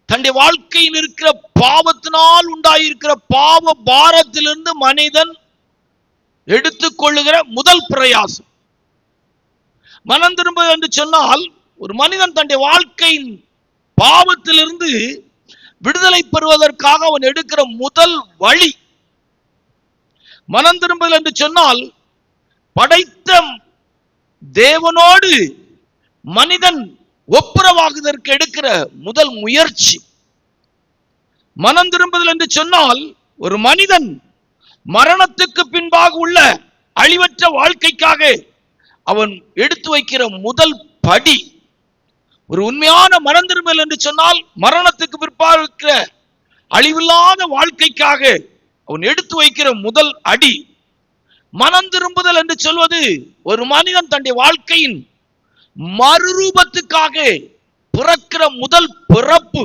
தன்னுடைய வாழ்க்கையில் இருக்கிற பாவத்தினால் உண்டாயிருக்கிற பாவ பாரத்திலிருந்து மனிதன் எடுத்துக்கொள்ளுகிற முதல் பிரயாசம். மனம் திரும்ப என்று சொன்னால் ஒரு மனிதன் தன்னுடைய வாழ்க்கையின் பாவத்திலிருந்து விடுதலை பெறுவதற்காக அவன் எடுக்கிற முதல் வழி. மனம் திரும்பல் என்று சொன்னால் படைத்த தேவனோடு மனிதன் ஒப்புரவாகுவதற்கு எடுக்கிற முதல் முயற்சி. மனம் திரும்புதல் என்று சொன்னால் ஒரு மனிதன் மரணத்துக்கு பின்பாக உள்ள அழிவற்ற வாழ்க்கைக்காக அவன் எடுத்து வைக்கிற முதல் படி. ஒரு உண்மையான மனம் திரும்பல் என்று சொன்னால் மரணத்துக்கு பிற்பாடு இருக்கிற அழிவில்லாத வாழ்க்கைக்காக அவன் எடுத்து வைக்கிற முதல் அடி. மனம் திரும்புதல் என்று சொல்வது ஒரு மனிதன் தன்னுடைய வாழ்க்கையின் மறுரூபத்துக்காக பிறக்கிற முதல் பிறப்பு.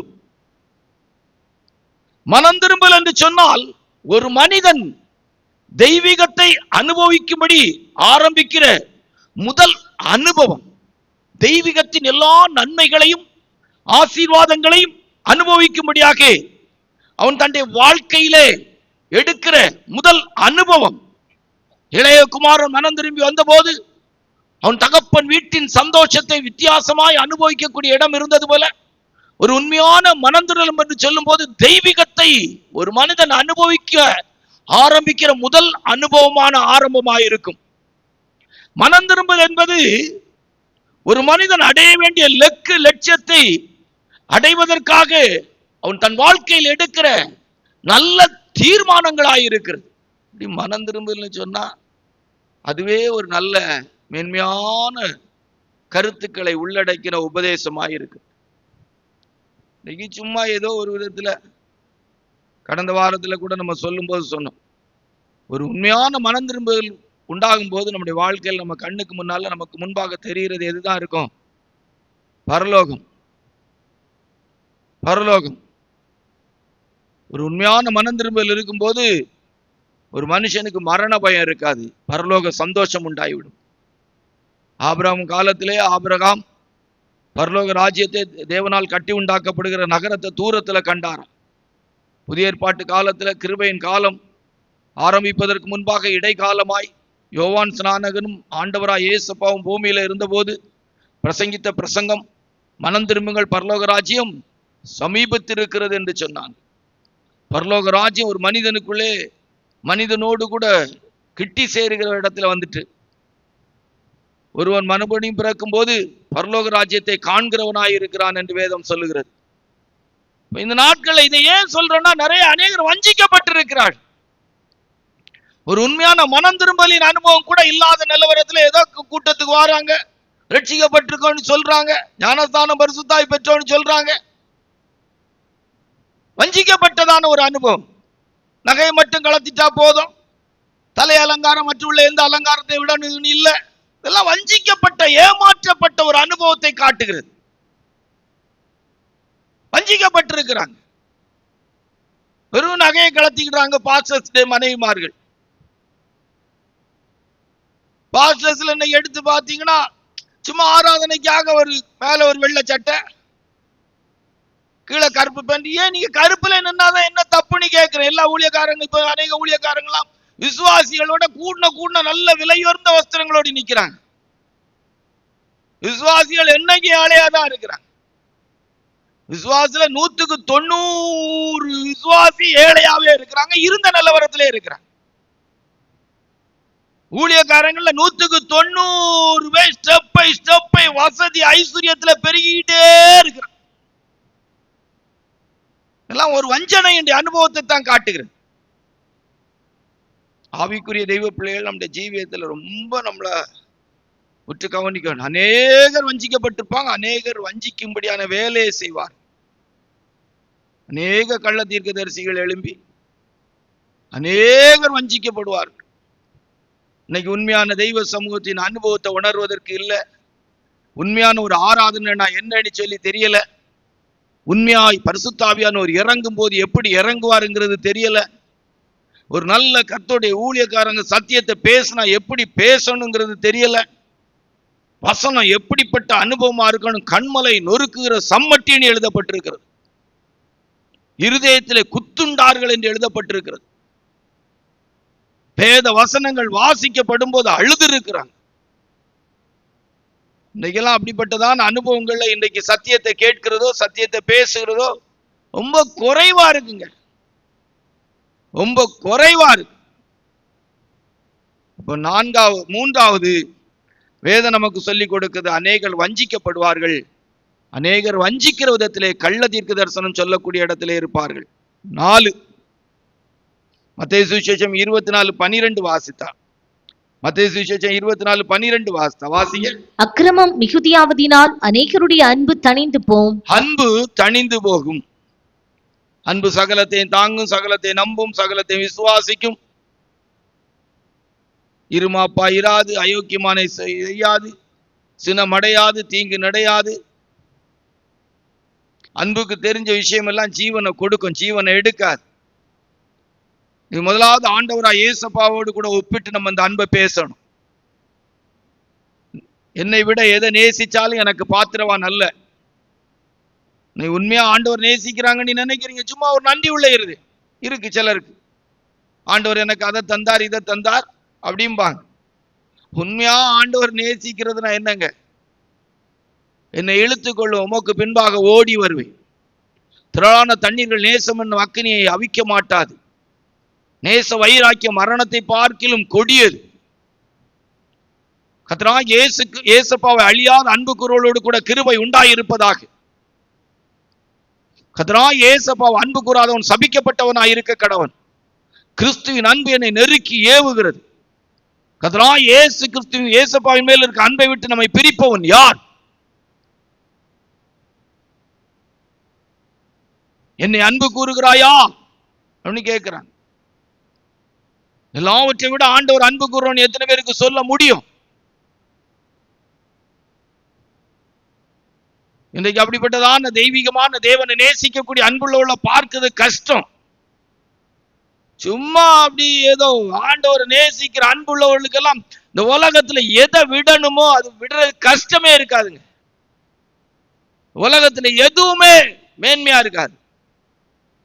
மனம் திரும்பல் என்று சொன்னால் ஒரு மனிதன் தெய்வீகத்தை அனுபவிக்கும்படி ஆரம்பிக்கிற முதல் அனுபவம். தெய்வீகத்தின் எல்லா நன்மைகளையும் ஆசீர்வாதங்களையும் அனுபவிக்கும்படியாக அவன் தன்னுடைய வாழ்க்கையிலே எடுக்கிற முதல் அனுபவம். இளைய குமாரன் மனம் திரும்பி வந்தபோது அவன் தகப்பன் வீட்டின் சந்தோஷத்தை வித்தியாசமாய் அனுபவிக்கக்கூடிய இடம் இருந்தது போல, ஒரு உண்மையான மனந்திரும்பல் என்று சொல்லும் போது தெய்வீகத்தை ஒரு மனிதன் அனுபவிக்க ஆரம்பிக்கிற முதல் அனுபவமான ஆரம்பமாயிருக்கும். மனந்திரும்பல் என்பது ஒரு மனிதன் அடைய வேண்டிய லட்சியத்தை அடைவதற்காக அவன் தன் வாழ்க்கையில் எடுக்கிற நல்ல தீர்மானங்களாயிருக்கிறது. இப்படி மனம் திரும்பல்னு சொன்னா அதுவே ஒரு நல்ல மேன்மையான கருத்துக்களை உள்ளடக்கிற உபதேசமாயிருக்கு. இன்னைக்கு சும்மா ஏதோ ஒரு விதத்துல கடந்த வாரத்துல கூட நம்ம சொல்லும் போது சொன்னோம், ஒரு உண்மையான மனம் திரும்பல் உண்டாகும் போது நம்முடைய வாழ்க்கையில் நம்ம கண்ணுக்கு முன்னால நமக்கு முன்பாக தெரிகிறது எதுதான் இருக்கும்? பரலோகம். பரலோகம். ஒரு உண்மையான மனம் திரும்பல் இருக்கும்போது ஒரு மனுஷனுக்கு மரண பயம் இருக்காது, பரலோக சந்தோஷம் உண்டாகிவிடும். ஆபிரகாம் காலத்திலே ஆபிரகாம் பரலோக ராஜ்யத்தை தேவனால் கட்டி உண்டாக்கப்படுகிற நகரத்தை தூரத்துல கண்டாராம். புதிய ஏற்பாட்டு காலத்துல கிருபையின் காலம் ஆரம்பிப்பதற்கு முன்பாக இடைக்காலமாய் யோவான் ஸ்நானகனும் ஆண்டவராய் இயேசுப்பாவும் பூமியில இருந்தபோது பிரசங்கித்த பிரசங்கம், மனம் திரும்புங்கள் பரலோக ராஜ்யம் சமீபத்தில் இருக்கிறது என்று சொன்னாங்க. பரலோக ராஜ்யம் ஒரு மனிதனுக்குள்ளே மனிதனோடு கூட கிட்டி சேருகிற இடத்துல வந்துட்டு, ஒருவன் மறுபடியும் பிறக்கும் போது பரலோக ராஜ்யத்தை காண்கிறவனாய் இருக்கிறான் என்று வேதம் சொல்லுகிறது. இந்த நாட்கள் இதை ஏன் சொல்றேன்னா, நிறைய அநேகர் வஞ்சிக்கப்பட்டிருக்கிறார். ஒரு உண்மையான மனம் திரும்பலின் அனுபவம் கூட இல்லாத நிலவரத்துல ஏதோ கூட்டத்துக்கு வராங்க, ரட்சிக்கப்பட்டிருக்கோன்னு சொல்றாங்க, ஞானஸ்தானம் பரிசுத்தாய் பெற்றோன்னு சொல்றாங்க. வஞ்சிக்கப்பட்டதான ஒரு அனுபவம். நகையை மட்டும் கலத்திட்டா போதும், தலை அலங்காரம் மற்றுள்ள எந்த அலங்காரத்தை விட இல்லை, இதெல்லாம் வஞ்சிக்கப்பட்ட ஏமாற்றப்பட்ட ஒரு அனுபவத்தை காட்டுகிறது. வஞ்சிக்கப்பட்டிருக்கிறாங்க. வெறும் நகையை கலத்திக்கிறாங்க பாஸ்டர்ஸ் மனைவிமார்கள். பாஸ்டர்ஸ்ல இன்னைக்கு எடுத்து பாத்தீங்கன்னா சும்மா ஆராதனைக்காக ஒரு மேல ஒரு வெள்ளை சட்டை, கீழே கருப்பு பேண்ட். ஏன் நீங்க கருப்புல நின்னாதான் என்ன தப்புன்னு கேட்கிறேன். எல்லா ஊழியக்காரங்க, இப்ப அநேக ஊழியக்காரங்களாம் விசுவாசிகளோட கூடின நல்ல விலையுயர்ந்த வஸ்திரங்களோடு நிக்கிறாங்க. விசுவாசிகள் என்னைக்கு ஆளையாதான் இருக்கிறாங்க. விசுவாசில 100% விசுவாசி ஏழையாவே இருக்கிறாங்க, இருந்த நிலவரத்திலே இருக்கிறாங்க. ஊழியக்காரங்கள்ல 100% ஸ்டெப் பை ஸ்டெப் வசதி ஐஸ்வர்யத்துல பெருகிட்டே இருக்கிறாங்க. எல்லாம் ஒரு வஞ்சனை என்ற அனுபவத்தை தான் காட்டுகிறது. ஆவிக்குரிய தெய்வ பிள்ளைகள் நம்முடைய ஜீவியத்துல ரொம்ப நம்மள உற்று கவனிக்கணும். அநேகர் வஞ்சிக்கப்பட்டிருப்பாங்க, அநேகர் வஞ்சிக்கும்படியான வேலையை செய்வார். அநேக கள்ள தீர்க்கதரிசிகள் எழும்பி அநேகர் வஞ்சிக்கப்படுவார்கள். இன்னைக்கு உண்மையான தெய்வ சமூகத்தின் அனுபவத்தை உணர்வதற்கு இல்லை, உண்மையான ஒரு ஆராதனை என்னன்னு சொல்லி தெரியல, உண்மையாய் பரிசுத்தாவியான ஒரு இறங்கும் போது எப்படி இறங்குவாருங்கிறது தெரியல, ஒரு நல்ல கர்த்தருடைய ஊழியக்காரங்க சத்தியத்தை பேசினா எப்படி பேசணுங்கிறது தெரியல, வசனம் எப்படிப்பட்ட அனுபவமா இருக்கணும், கண்மலை நொறுக்குகிற சம்மட்டின்னு எழுதப்பட்டிருக்கிறது, இருதயத்திலே குத்துண்டார்கள் என்று எழுதப்பட்டிருக்கிறது. வேத வசனங்கள் வாசிக்கப்படும் போது அழுது இருக்கிறாங்க. இன்றைக்கெல்லாம் அப்படிப்பட்டதான அனுபவங்கள்ல இன்றைக்கு சத்தியத்தை கேட்கிறதோ சத்தியத்தை பேசுகிறதோ ரொம்ப குறைவா இருக்குங்க, ரொம்ப குறைவா இருக்கு. இப்போ மூன்றாவது வேதம் நமக்கு சொல்லிக் கொடுக்கிறது, அநேகர் வஞ்சிக்கப்படுவார்கள், அநேகர் வஞ்சிக்கிற விதத்திலே கள்ள தீர்க்க தரிசனம் சொல்லக்கூடிய இடத்திலே இருப்பார்கள். 4 மத்தேயு சுவிசேஷம் 24:12 வாசித்தா, மத்தேயு சுவிசேஷம் 24:12 வாசிங்க. அக்கிரமம் மிகுதியாவதினால் அநேகருடைய அன்பு தணிந்து போகும். அன்பு தணிந்து போகும். அன்பு சகலத்தையும் தாங்கும், சகலத்தை நம்பும், சகலத்தை விசுவாசிக்கும், இருமாப்பா இராது, அயோக்கியமான செய்யாது, சினமடையாது, தீங்கு நடையாது. அன்புக்கு தெரிஞ்ச விஷயம் எல்லாம் ஜீவனை கொடுக்கும், ஜீவனை எடுக்காது. இது முதலாவது ஆண்டவராய் இயேசுப்பாவோடு கூட ஒப்பிட்டு நம்ம இந்த அன்பை பேசணும். என்னை விட எதை நேசிச்சாலும் எனக்கு பாத்திரவான் அல்ல. நீ உண்மையா ஆண்டவர் நேசிக்கிறாங்க நீ நினைக்கிறீங்க, சும்மா ஒரு நன்றி உள்ள இருக்கு சிலருக்கு. ஆண்டவர் எனக்கு அதை தந்தார் இதை தந்தார் அப்படிம்பாங்க. உண்மையா ஆண்டவர் நேசிக்கிறதுனா என்னங்க? என்னை இழுத்துக்கொள்ளும், உமக்கு பின்பாக ஓடி வருவேன். திரளான தண்ணீர்கள் நேசம் என்னும் அக்கினியை அவிக்க மாட்டாது. நேச வைராக்கிய மரணத்தை பார்க்கிலும் கொடியது. கர்த்தராகிய இயேசுப்பாவை அழியாத அன்பு குரலோடு கூட கிருபை உண்டாயிருப்பதாக. கர்த்தராகிய இயேசுப்பாவை அன்பு கூறாதவன் சபிக்கப்பட்டவனாய் இருக்க கடவன். கிறிஸ்துவின் அன்பு என்னை நெருக்கி ஏவுகிறது. கர்த்தராகிய இயேசு கிறிஸ்துவின் இயேசுப்பாவின் மேல் இருக்க அன்பை விட்டு நம்மை பிரிப்பவன் யார்? என்னை அன்பு கூறுகிறாயா அப்படின்னு கேட்கிறான். எல்லாவற்றை விட ஆண்டவர் அன்பு கூறுறவன் எத்தனை பேருக்கு சொல்ல முடியும்? இன்றைக்கு அப்படிப்பட்டதான தெய்வீகமான தேவனை நேசிக்கக்கூடிய அன்புள்ள பார்க்கிறது கஷ்டம். சும்மா அப்படி ஏதோ ஆண்டவர் நேசிக்கிற அன்புள்ளவர்களுக்கெல்லாம் இந்த உலகத்துல எதை விடணுமோ அது விடுறது கஷ்டமே இருக்காதுங்க. உலகத்துல எதுவுமே மேன்மையா இருக்காது.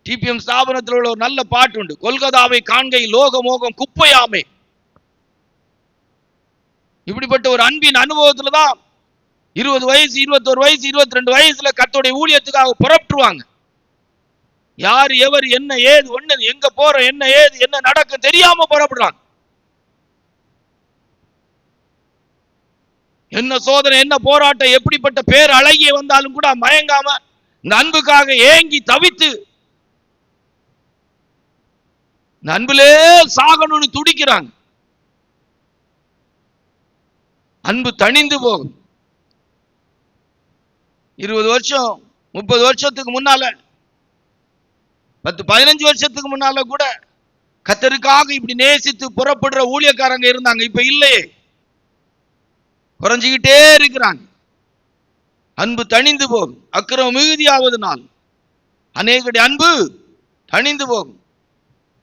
டிபிஎம் ஸ்தாபனத்தில் உள்ள ஒரு நல்ல பாட்டு உண்டு, கொல்கதாவை காண்கை லோக மோகம் குப்பையாமே. இப்படிப்பட்ட ஒரு அன்பின் அனுபவத்துலதான் 20 வயசு 21 வயசு 22 வயசுல கர்த்தருடைய ஊழியத்துக்காக புறப்பட்டுருவாங்க. யார் எவர் என்ன ஏது ஒண்ணு எங்க போற என்ன ஏது என்ன நடக்கும் தெரியாம புறப்படுறாங்க. என்ன சோதனை என்ன போராட்டம் எப்படிப்பட்ட பேர் அழகிய வந்தாலும் கூட மயங்காம இந்த அன்புக்காக ஏங்கி தவித்து அன்பிலே சாகணும்னு துடிக்கிறாங்க. அன்பு தணிந்து போகும். 20 வருஷம் 30 வருஷத்துக்கு முன்னால 10-15 வருஷத்துக்கு முன்னால கூட கர்த்தருக்காக இப்படி நேசித்து புறப்படுற ஊழியக்காரங்க இருந்தாங்க. இப்ப இல்லையே, குறைஞ்சிக்கிட்டே இருக்கிறாங்க. அன்பு தணிந்து போகும். அக்கிரமம் மிகுதியாவது நாள் அநேகருடைய அன்பு தணிந்து போகும்.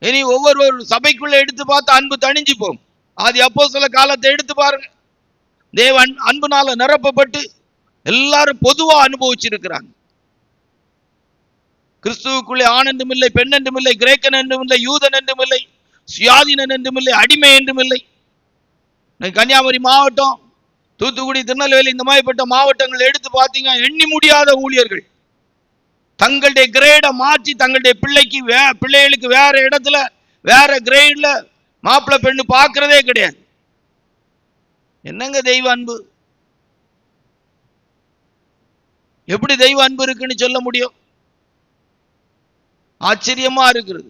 இனி ஒவ்வொரு சபைக்குள்ள எடுத்து பார்த்து அன்பு தணிஞ்சு போகும். ஆதி அப்போஸ்தல காலத்தை எடுத்து பாருங்க. தேவன் அன்புனால நிரப்பப்பட்டு எல்லாரும் பொதுவா அனுபவிச்சிருக்கிறாங்க. கிறிஸ்துவுக்குள்ளே ஆண் என்றும் இல்லை, பெண் என்றும் இல்லை, கிரேக்கன் என்றும் இல்லை, யூதன் என்றும் இல்லை, சுயாதீனன் என்றும் இல்லை, அடிமை என்றும் இல்லை. கன்னியாகுமரி மாவட்டம், தூத்துக்குடி, திருநெல்வேலி இந்த மாதிரிப்பட்ட மாவட்டங்கள் எடுத்து பார்த்தீங்க, எண்ணி முடியாத ஊழியர்கள் தங்களுடைய கிரேடை மாற்றி தங்களுடைய பிள்ளைகளுக்கு வேற இடத்துல வேற கிரேட்ல மாப்பிள்ளை பெண்ணு பார்க்கறதே கிடையாது. என்னங்க தெய்வ அன்பு? எப்படி தெய்வ அன்பு இருக்குன்னு சொல்ல முடியும்? ஆச்சரியமா இருக்கிறது.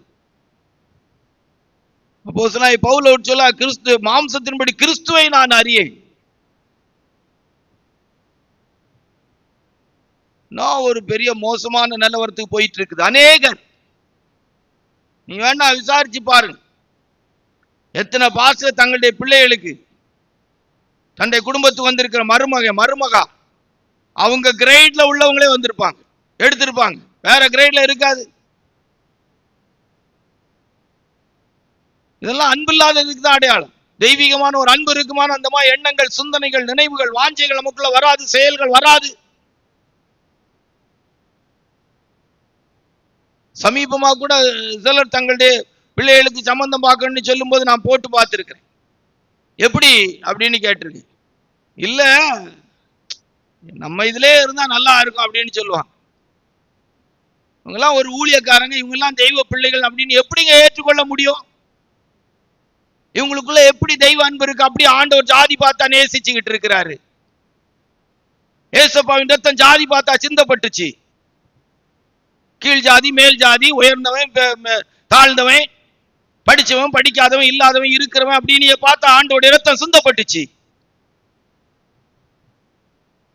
அப்போஸ்தலனாகிய பவுல் சொல்ல, கிறிஸ்து மாம்சத்தின்படி கிறிஸ்துவை நான் அறியேன். நான் ஒரு பெரிய மோசமான நிலவரத்துக்கு போயிட்டு இருக்குது. அநேகர் நீ வேணா விசாரிச்சு பாருங்க, எத்தனை பாஸ்டர் தங்களுடைய பிள்ளைகளுக்கு தன்னுடைய குடும்பத்துக்கு வந்திருக்கிற மருமகா அவங்க கிரேட்ல உள்ளவங்களே வந்திருப்பாங்க, எடுத்திருப்பாங்க, வேற கிரேட்ல இருக்காது. இதெல்லாம் அன்பு இல்லாததுக்கு தான் அடையாளம். தெய்வீகமான ஒரு அன்பு இருக்குமான அந்த மாதிரி எண்ணங்கள், சிந்தனைகள், நினைவுகள், வாஞ்சைகள் நமக்குள்ள வராது, செயல்கள் வராது. சமீபமா கூட சிலர் தங்களுடைய பிள்ளைகளுக்கு சம்பந்தம் பார்க்கணும்னு சொல்லும் போது நான் போட்டு பார்த்திருக்கிறேன். எப்படி அப்படின்னு கேட்டிருக்கேன். இல்ல நம்ம இதுல இருந்தா நல்லா இருக்கும் அப்படின்னு சொல்லுவாங்க. இவங்கெல்லாம் ஒரு ஊழியக்காரங்க, இவங்கெல்லாம் தெய்வ பிள்ளைகள் அப்படின்னு எப்படிங்க ஏற்றுக்கொள்ள முடியும்? இவங்களுக்குள்ள எப்படி தெய்வ அன்பு இருக்கு? அப்படி ஆண்டவர் ஜாதி பார்த்தா நேசிச்சுக்கிட்டு இருக்கிறாரு. ஏசப்பாவின் ரத்தம் ஜாதி பார்த்தா சிந்தப்பட்டுச்சு. கீழ் ஜாதி மேல் ஜாதி, உயர்ந்தவன் தாழ்ந்தவன், படிச்சவன் படிக்காதவன் இல்லாதவன் இருக்கிறவன் அப்படின்னு பார்த்தா ஆண்டோட ரத்தம் சிந்தப்பட்டுச்சு.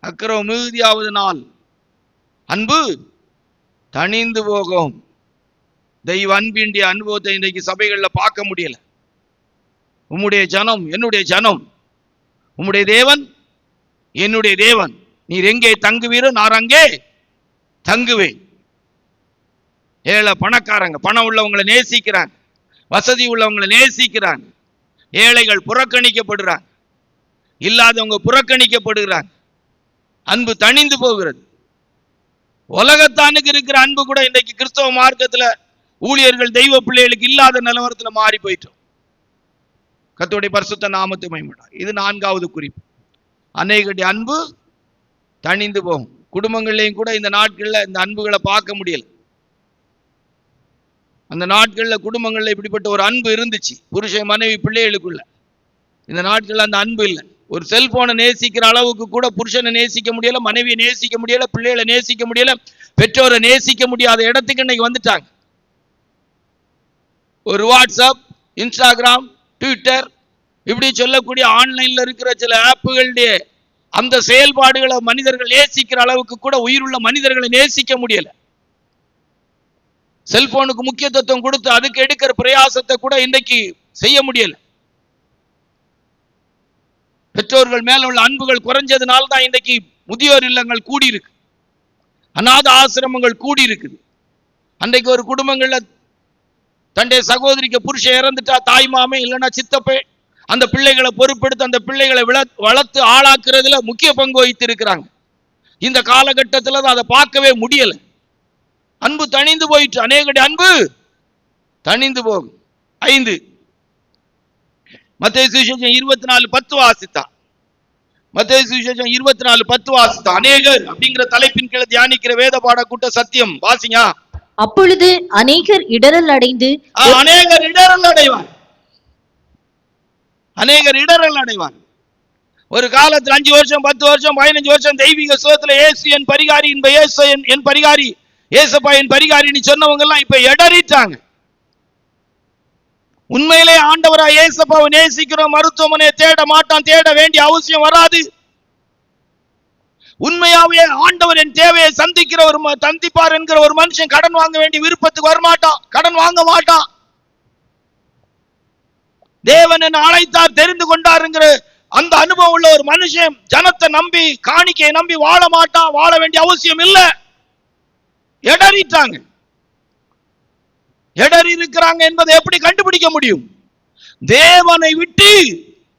அக்கிரமம் மிகுதியாவது நாள் அன்பு தணிந்து போகும். தெய்வ அன்பின் அனுபவத்தை இன்றைக்கு சபைகள்ல பார்க்க முடியல. உம்முடைய ஜனம் என்னுடைய ஜனம், உம்முடைய தேவன் என்னுடைய தேவன், நீர் எங்கே தங்குவீரோ நான் அங்கே தங்குவேன். ஏழை பணக்காரங்க பணம் உள்ளவங்களை நேசிக்கிறாங்க, வசதி உள்ளவங்களை நேசிக்கிறாங்க. ஏழைகள் புறக்கணிக்கப்படுறாங்க. இல்லாதவங்க புறக்கணிக்கப்படுகிறாங்க. அன்பு தணிந்து போகிறது. உலகத்தானுக்கு இருக்கிற அன்பு கூட இன்றைக்கு கிறிஸ்தவ மார்க்கத்துல ஊழியர்கள் தெய்வ பிள்ளைகளுக்கு இல்லாத நிலவரத்துல மாறி போயிட்டோம். கர்த்தருடைய பரிசுத்த நாமத்தை மகிமைப்படும். இது 4வது குறிப்பு. அநேகருடைய அன்பு தணிந்து போகும். குடும்பங்கள்லையும் கூட இந்த நாட்கள்ல இந்த அன்புகளை பார்க்க முடியல. அந்த நாட்கள்ல குடும்பங்கள்ல இப்படிப்பட்ட ஒரு அன்பு இருந்துச்சு, புருஷன் மனைவி பிள்ளைகளுக்குள்ள. இந்த நாட்கள்ல அந்த அன்பு இல்லை. ஒரு செல்போனை நேசிக்கிற அளவுக்கு கூட புருஷனை நேசிக்க முடியல, மனைவியை நேசிக்க முடியல, பிள்ளைகளை நேசிக்க முடியல, பெற்றோரை நேசிக்க முடியாத இடத்துக்கு இன்னைக்கு வந்துட்டாங்க. ஒரு வாட்ஸ்அப், இன்ஸ்டாகிராம், ட்விட்டர் இப்படி சொல்லக்கூடிய ஆன்லைன்ல இருக்கிற சில ஆப்புகளுடைய அந்த செயல்பாடுகளை மனிதர்கள் நேசிக்கிற அளவுக்கு கூட உயிருள்ள மனிதர்களை நேசிக்க முடியல. செல்போனுக்கு முக்கியத்துவம் கொடுத்து அதுக்கு எடுக்கிற பிரயாசத்தை கூட இன்றைக்கு செய்ய முடியல. பெற்றோர்கள் மேல உள்ள அன்புகள் குறைஞ்சதுனால தான் இன்றைக்கு முதியோர் இல்லங்கள் கூடி இருக்கு, அநாத ஆசிரமங்கள் கூடி இருக்குது. அன்றைக்கு ஒரு குடும்பங்கள்ல தன்னுடைய சகோதரிக்கு புருஷன் இறந்துட்டா தாய் மாமே இல்லைன்னா சித்தப்பே அந்த பிள்ளைகளை பொறுப்பெடுத்து அந்த பிள்ளைகளை வளர்த்து ஆளாக்குறதுல முக்கிய பங்கு வகித்து இருக்கிறாங்க. இந்த காலகட்டத்தில் அதை பார்க்கவே முடியல. அன்பு தணிந்து போயிட்டு, அநேகருடைய அன்பு தணிந்து போகும். 5 மத்தேயு சுவிசேஷம் 24:10 வாசித்தா. மத்தேயு சுவிசேஷம் 24:10 வாசித்தா. அநேகர் அப்படிங்கிற தலைப்பின் கீழே தியானிக்கிற வேத பாட கூட்ட சத்தியம் வாசிங்க. அப்பொழுது அநேகர் இடரல் அடைந்து அநேகர் இடரல் அடைவார். அநேகர் இடரல் அடைவார். ஒரு காலத்தில் 5 வருஷம் 10 வருஷம் 15 வருஷம் தெய்வீக சுகத்துல ஏசு என் பரிகாரி, என் பரிகாரி, ஏசப்பா என் பரிகாரின்னு சொன்னவங்க எல்லாம் இப்ப இடறிட்டாங்க. உண்மையிலே ஆண்டவரா ஏசப்பாவை நேசிக்கிறோம், மருத்துவமனையை தேட மாட்டான், தேட வேண்டிய அவசியம் வராது. உண்மையாவே ஆண்டவர் என் தேவையை சந்திப்பார் என்கிற ஒரு மனுஷன் கடன் வாங்க வேண்டிய விருப்பத்துக்கு வரமாட்டான், கடன் வாங்க மாட்டான். தேவன் என்ன அழைத்தார், தெரிந்து கொண்டாருங்கிற அந்த அனுபவம் உள்ள ஒரு மனுஷன் ஜனத்தை நம்பி காணிக்கையை நம்பி வாழ மாட்டான், வாழ வேண்டிய அவசியம் இல்லை. இடறிட்டாங்க. இடறி இருக்கிறாங்க என்பதை எப்படி கண்டுபிடிக்க முடியும்? தேவனை விட்டு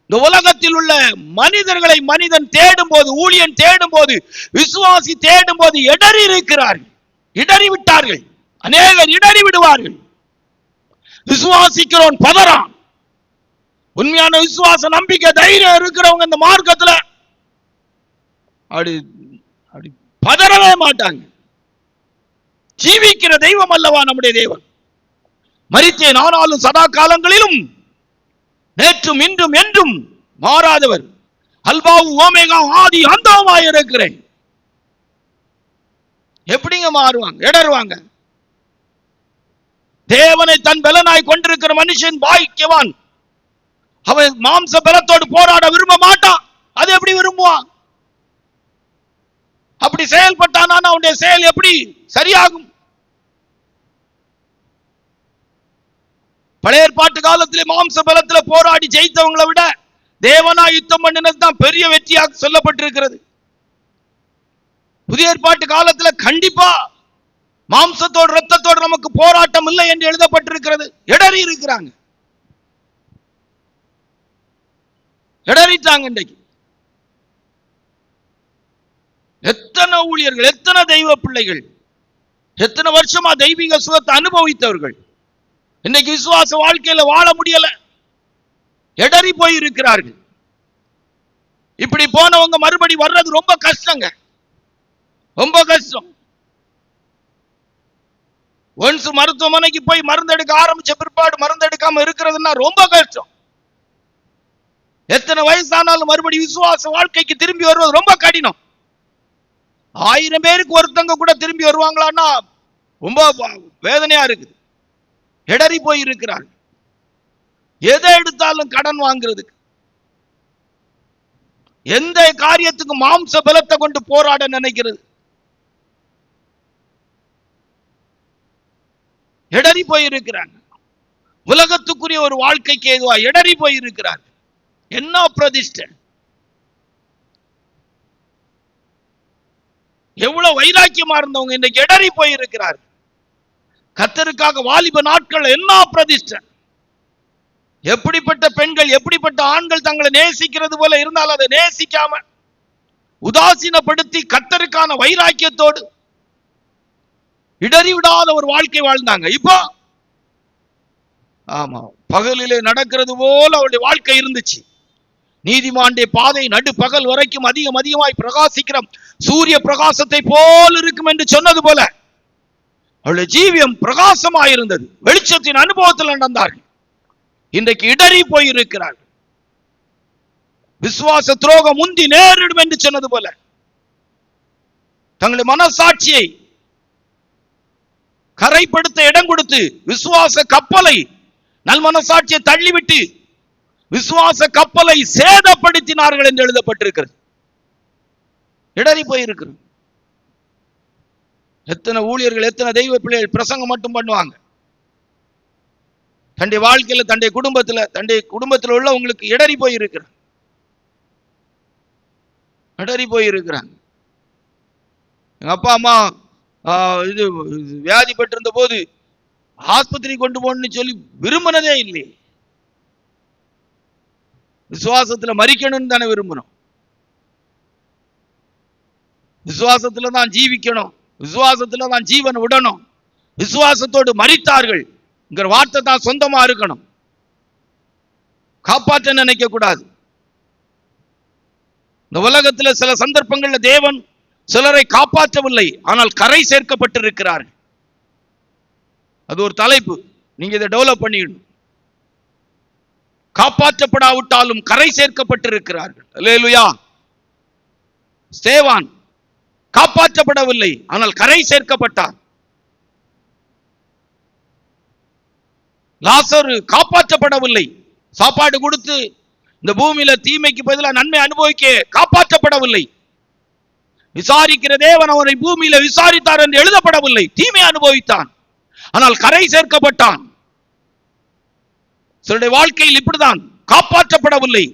இந்த உலகத்தில் உள்ள மனிதர்களை மனிதன் தேடும் போது, ஊழியன் தேடும் போது, விசுவாசி தேடும் போது இடறி இருக்கிறார்கள், இடறி விட்டார்கள். அநேகர் இடறி விடுவார்கள். விசுவாசிக்கிறோன் பதறான். உண்மையான விசுவாச நம்பிக்கை தைரியம் இருக்கிறவங்க இந்த மார்க்கத்துல அப்படி பதறவே மாட்டாங்க. ஜீவிக்கிற தெய்வம் அல்லவா நம்முடைய தேவன். மரித்தேன் ஆனாலும் சதா காலங்களிலும் நேற்றும் இன்றும் என்றும் மாறாதவர், அல்பாவும் ஓமேகா ஆதி அந்தமாய் இருக்கிறேன். எப்படிங்க மாறுவாங்க, இடருவாங்க? தேவனை தன் பலனாய் கொண்டிருக்கிற மனுஷன் பாக்கியவான். அவன் மாம்ச பலத்தோடு போராட விரும்ப மாட்டான். அது எப்படி விரும்புவான்? அப்படி செயல்பட்டானா அவனுடைய செயல் எப்படி சரியாகும்? பழைய ஏற்பாட்டு காலத்திலே மாம்ச பலத்துல போராடி ஜெயித்தவங்களை விட தேவனா யுத்தம் பண்ணினது தான் பெரிய வெற்றியாக சொல்லப்பட்டிருக்கிறது. புதிய ஏற்பாட்டு காலத்துல கண்டிப்பா மாம்சத்தோடு ரத்தத்தோடு நமக்கு போராட்டம் இல்லை என்று எழுதப்பட்டிருக்கிறது. இடறி இருக்கிறாங்க, இடறிட்டாங்க. இன்றைக்கு எத்தனை ஊழியர்கள், எத்தனை தெய்வ பிள்ளைகள், எத்தனை வருஷமா தெய்வீக சுகத்தை அனுபவித்தவர்கள் இன்னைக்கு விசுவாச வாழ்க்கையில வாழ முடியல, இடறி போய் இருக்கிறார்கள். இப்படி போனவங்க மறுபடி வர்றது ரொம்ப கஷ்டங்க, ரொம்ப கஷ்டம். ஒன்ஸ் மருத்துவமனைக்கு போய் மருந்தெடுக்க ஆரம்பிச்ச பிற்பாடு மருந்தெடுக்காம இருக்கிறதுனா ரொம்ப கஷ்டம். எத்தனை வயசானாலும் மறுபடி விசுவாச வாழ்க்கைக்கு திரும்பி வருவது ரொம்ப கடினம். 1000 பேருக்கு ஒருத்தங்க கூட திரும்பி வருவாங்களான்னா ரொம்ப வேதனையா இருக்குது. இடறி போய் இருக்கிறார். எதை எடுத்தாலும் கடன் வாங்குறதுக்கு, எந்த காரியத்துக்கு மாம்ச பலத்தை கொண்டு போராட நினைக்கிறது. இடறி போய் இருக்கிறாங்க. உலகத்துக்குரிய ஒரு வாழ்க்கைக்கு ஏதுவா இடறி போய் இருக்கிறார். என்ன பிரதிஷ்டை, எவ்வளவு வைராக்கியமா இருந்தவங்க இன்றைக்கு இடறி போய் இருக்கிறார். கர்த்தருக்காக வாலிப நாட்கள் என்ன பிரதிஷ்டை. எப்படிப்பட்ட பெண்கள், எப்படிப்பட்ட ஆண்கள் தங்களை நேசிக்கிறது போல இருந்தால் அதை நேசிக்காம உதாசீனப்படுத்தி கர்த்தருக்கான வைராக்கியத்தோடு இடறி விடாத ஒரு வாழ்க்கை வாழ்ந்தாங்க. இப்போ ஆமா, பகலிலே நடக்கிறது போல அவருடைய வாழ்க்கை இருந்துச்சு. நீதிமானுடைய பாதை நடு பகல் வரைக்கும் அதிகமாய் பிரகாசிக்கிற சூரிய பிரகாசத்தை போல் இருக்கும் என்று சொன்னது போல அவருடைய ஜீவியம் பிரகாசமாயிருந்தது. வெளிச்சத்தின் அனுபவத்தில் நடந்தார்கள். இன்றைக்கு இடறி போயிருக்கிறார்கள். விசுவாச துரோகம் முந்தி நேரிடும் என்று சொன்னது போல தங்களுடைய மனசாட்சியை கரைப்படுத்த இடம் கொடுத்து விசுவாச கப்பலை, நல் மனசாட்சியை தள்ளிவிட்டு விசுவாச கப்பலை சேதப்படுத்தினார்கள் என்று எழுதப்பட்டிருக்கிறது. இடறி போயிருக்கிறது. எத்தனை ஊழியர்கள், எத்தனை தெய்வ பிள்ளைகள் பிரசங்கம் மட்டும் பண்ணுவாங்க. தன்னுடைய வாழ்க்கையில, தன்னுடைய குடும்பத்தில் உள்ள உங்களுக்கு இடறி போயிருக்கிறாங்க. இடறி போயிருக்கிறாங்க. எங்க அப்பா அம்மா இது வியாதிப்பட்டிருந்த போது ஆஸ்பத்திரி கொண்டு போகணும்னு சொல்லி விரும்பினதே இல்லை. விசுவாசத்துல மரிக்கணும்னு தானே விரும்பணும். விசுவாசத்துல தான் ஜீவிக்கணும், விசுவாசத்துல தான் ஜீவன் விடணும். விசுவாசத்தோடு மரித்தார்கள் வார்த்தை தான் சொந்தமா இருக்கணும். காப்பாற்ற நினைக்க கூடாது. இந்த உலகத்தில் சில சந்தர்ப்பங்கள்ல தேவன் சிலரை காப்பாற்றவில்லை, ஆனால் கரை சேர்க்கப்பட்டிருக்கிறார்கள். அது ஒரு தலைப்பு, நீங்க இதை டெவலப் பண்ணிடணும். காப்பாற்றப்படாவிட்டாலும் கரை சேர்க்கப்பட்டிருக்கிறார்கள். அல்லேலூயா. ஸ்தேவான் காப்பாற்றப்படவில்லை, ஆனால் கரை சேர்க்கப்பட்டார். லாசரு காப்பாற்றப்படவில்லை, சாப்பாடு கொடுத்து இந்த பூமியில தீமைக்கு பதிலாக நன்மை அனுபவிக்க காப்பாற்றப்படவில்லை. விசாரிக்கிற தேவன் அவனை பூமியில விசாரித்தார் என்று எழுதப்படவில்லை. தீமை அனுபவித்தான், ஆனால் கரை சேர்க்கப்பட்டான். சிலருடைய வாழ்க்கையில் இப்படிதான், காப்பாற்றப்படவில்லை,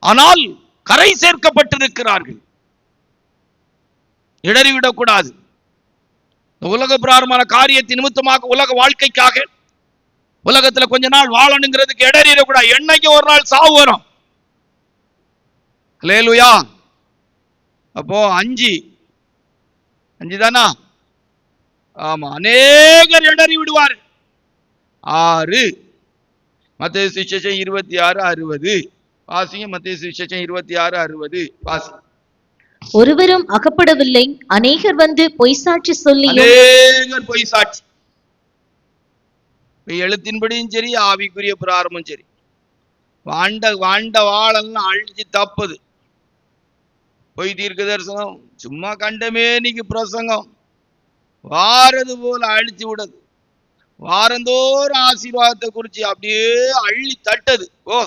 ஆனால் கரை சேர்க்கப்பட்டிருக்கிறார்கள். இடறிவிடக்கூடாது. உலக பிராரமான காரியத்தின் நிமித்தமாக, உலக வாழ்க்கைக்காக, உலகத்துல கொஞ்ச நாள் வாழணுங்கிறதுக்கு இடறிடக்கூடாது. என்னைக்கு ஒரு நாள் சாவு வரும். அல்லேலூயா. அப்போ 5 தானா? ஆமா, அநேகர் இடறி விடுவார். 6 மத்தேயு சுவிசேஷம் 26:60 வாசிங்க. மத்தேயு சுவிசேஷம் 26:60 வாசி. ஒருவரும் அகப்படவில்லை, அநேகர் வந்து பொய் சாட்சி சொல்லி, அநேகர் பொய் சாட்சி, எழுத்தின்படியும் சரி, ஆவிக்குரிய பிராரமும் சரி, வாண்ட வாழெல்லாம் அழிச்சு தப்புது. பொய் தீர்க்க தரிசனம், சும்மா கண்டமேனிக்கு பிரசங்கம், வாரது போல அழிச்சு விடது. வாரந்தோறும் ஆசீர்வாதத்தை குறிச்சு அப்படியே அள்ளி தட்டது. ஓ,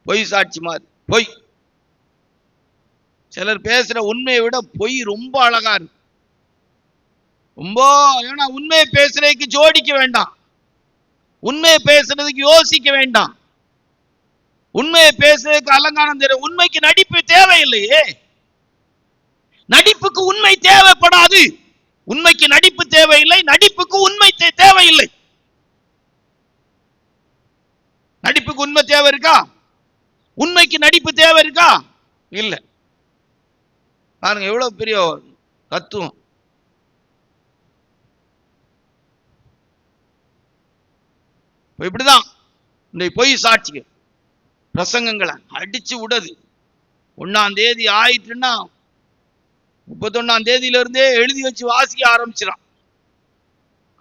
பொய் சாட்சி மாதிரி பொய். சிலர் பேசுற உண்மையை விட பொய் ரொம்ப அழகா இருக்கு. ரொம்ப, ஏன்னா உண்மையை பேசுறதுக்கு ஜோடிக்க வேண்டாம், உண்மையை பேசுறதுக்கு யோசிக்க வேண்டாம், உண்மையை பேசுறதுக்கு அலங்காரம் தேவை. உண்மைக்கு நடிப்பு தேவையில்லையே. நடிப்புக்கு உண்மை தேவைப்படாது. உண்மைக்கு நடிப்பு தேவையில்லை, நடிப்புக்கு உண்மை தேவையில்லை. நடிப்புக்கு உண்மை தேவை இருக்கா? உண்மைக்கு நடிப்பு தேவை இருக்கா? இல்ல. பாருங்க எவ்வளவு பெரிய தத்துவம். இப்படிதான் இந்த பொய் சாட்சிகள் பிரசங்கங்களை அடிச்சு விடுது. 1ஆம் தேதி ஆயிட்டுன்னா 31ஆம் தேதியில இருந்தே எழுதி வச்சு வாசிக்க ஆரம்பிச்சிடான்.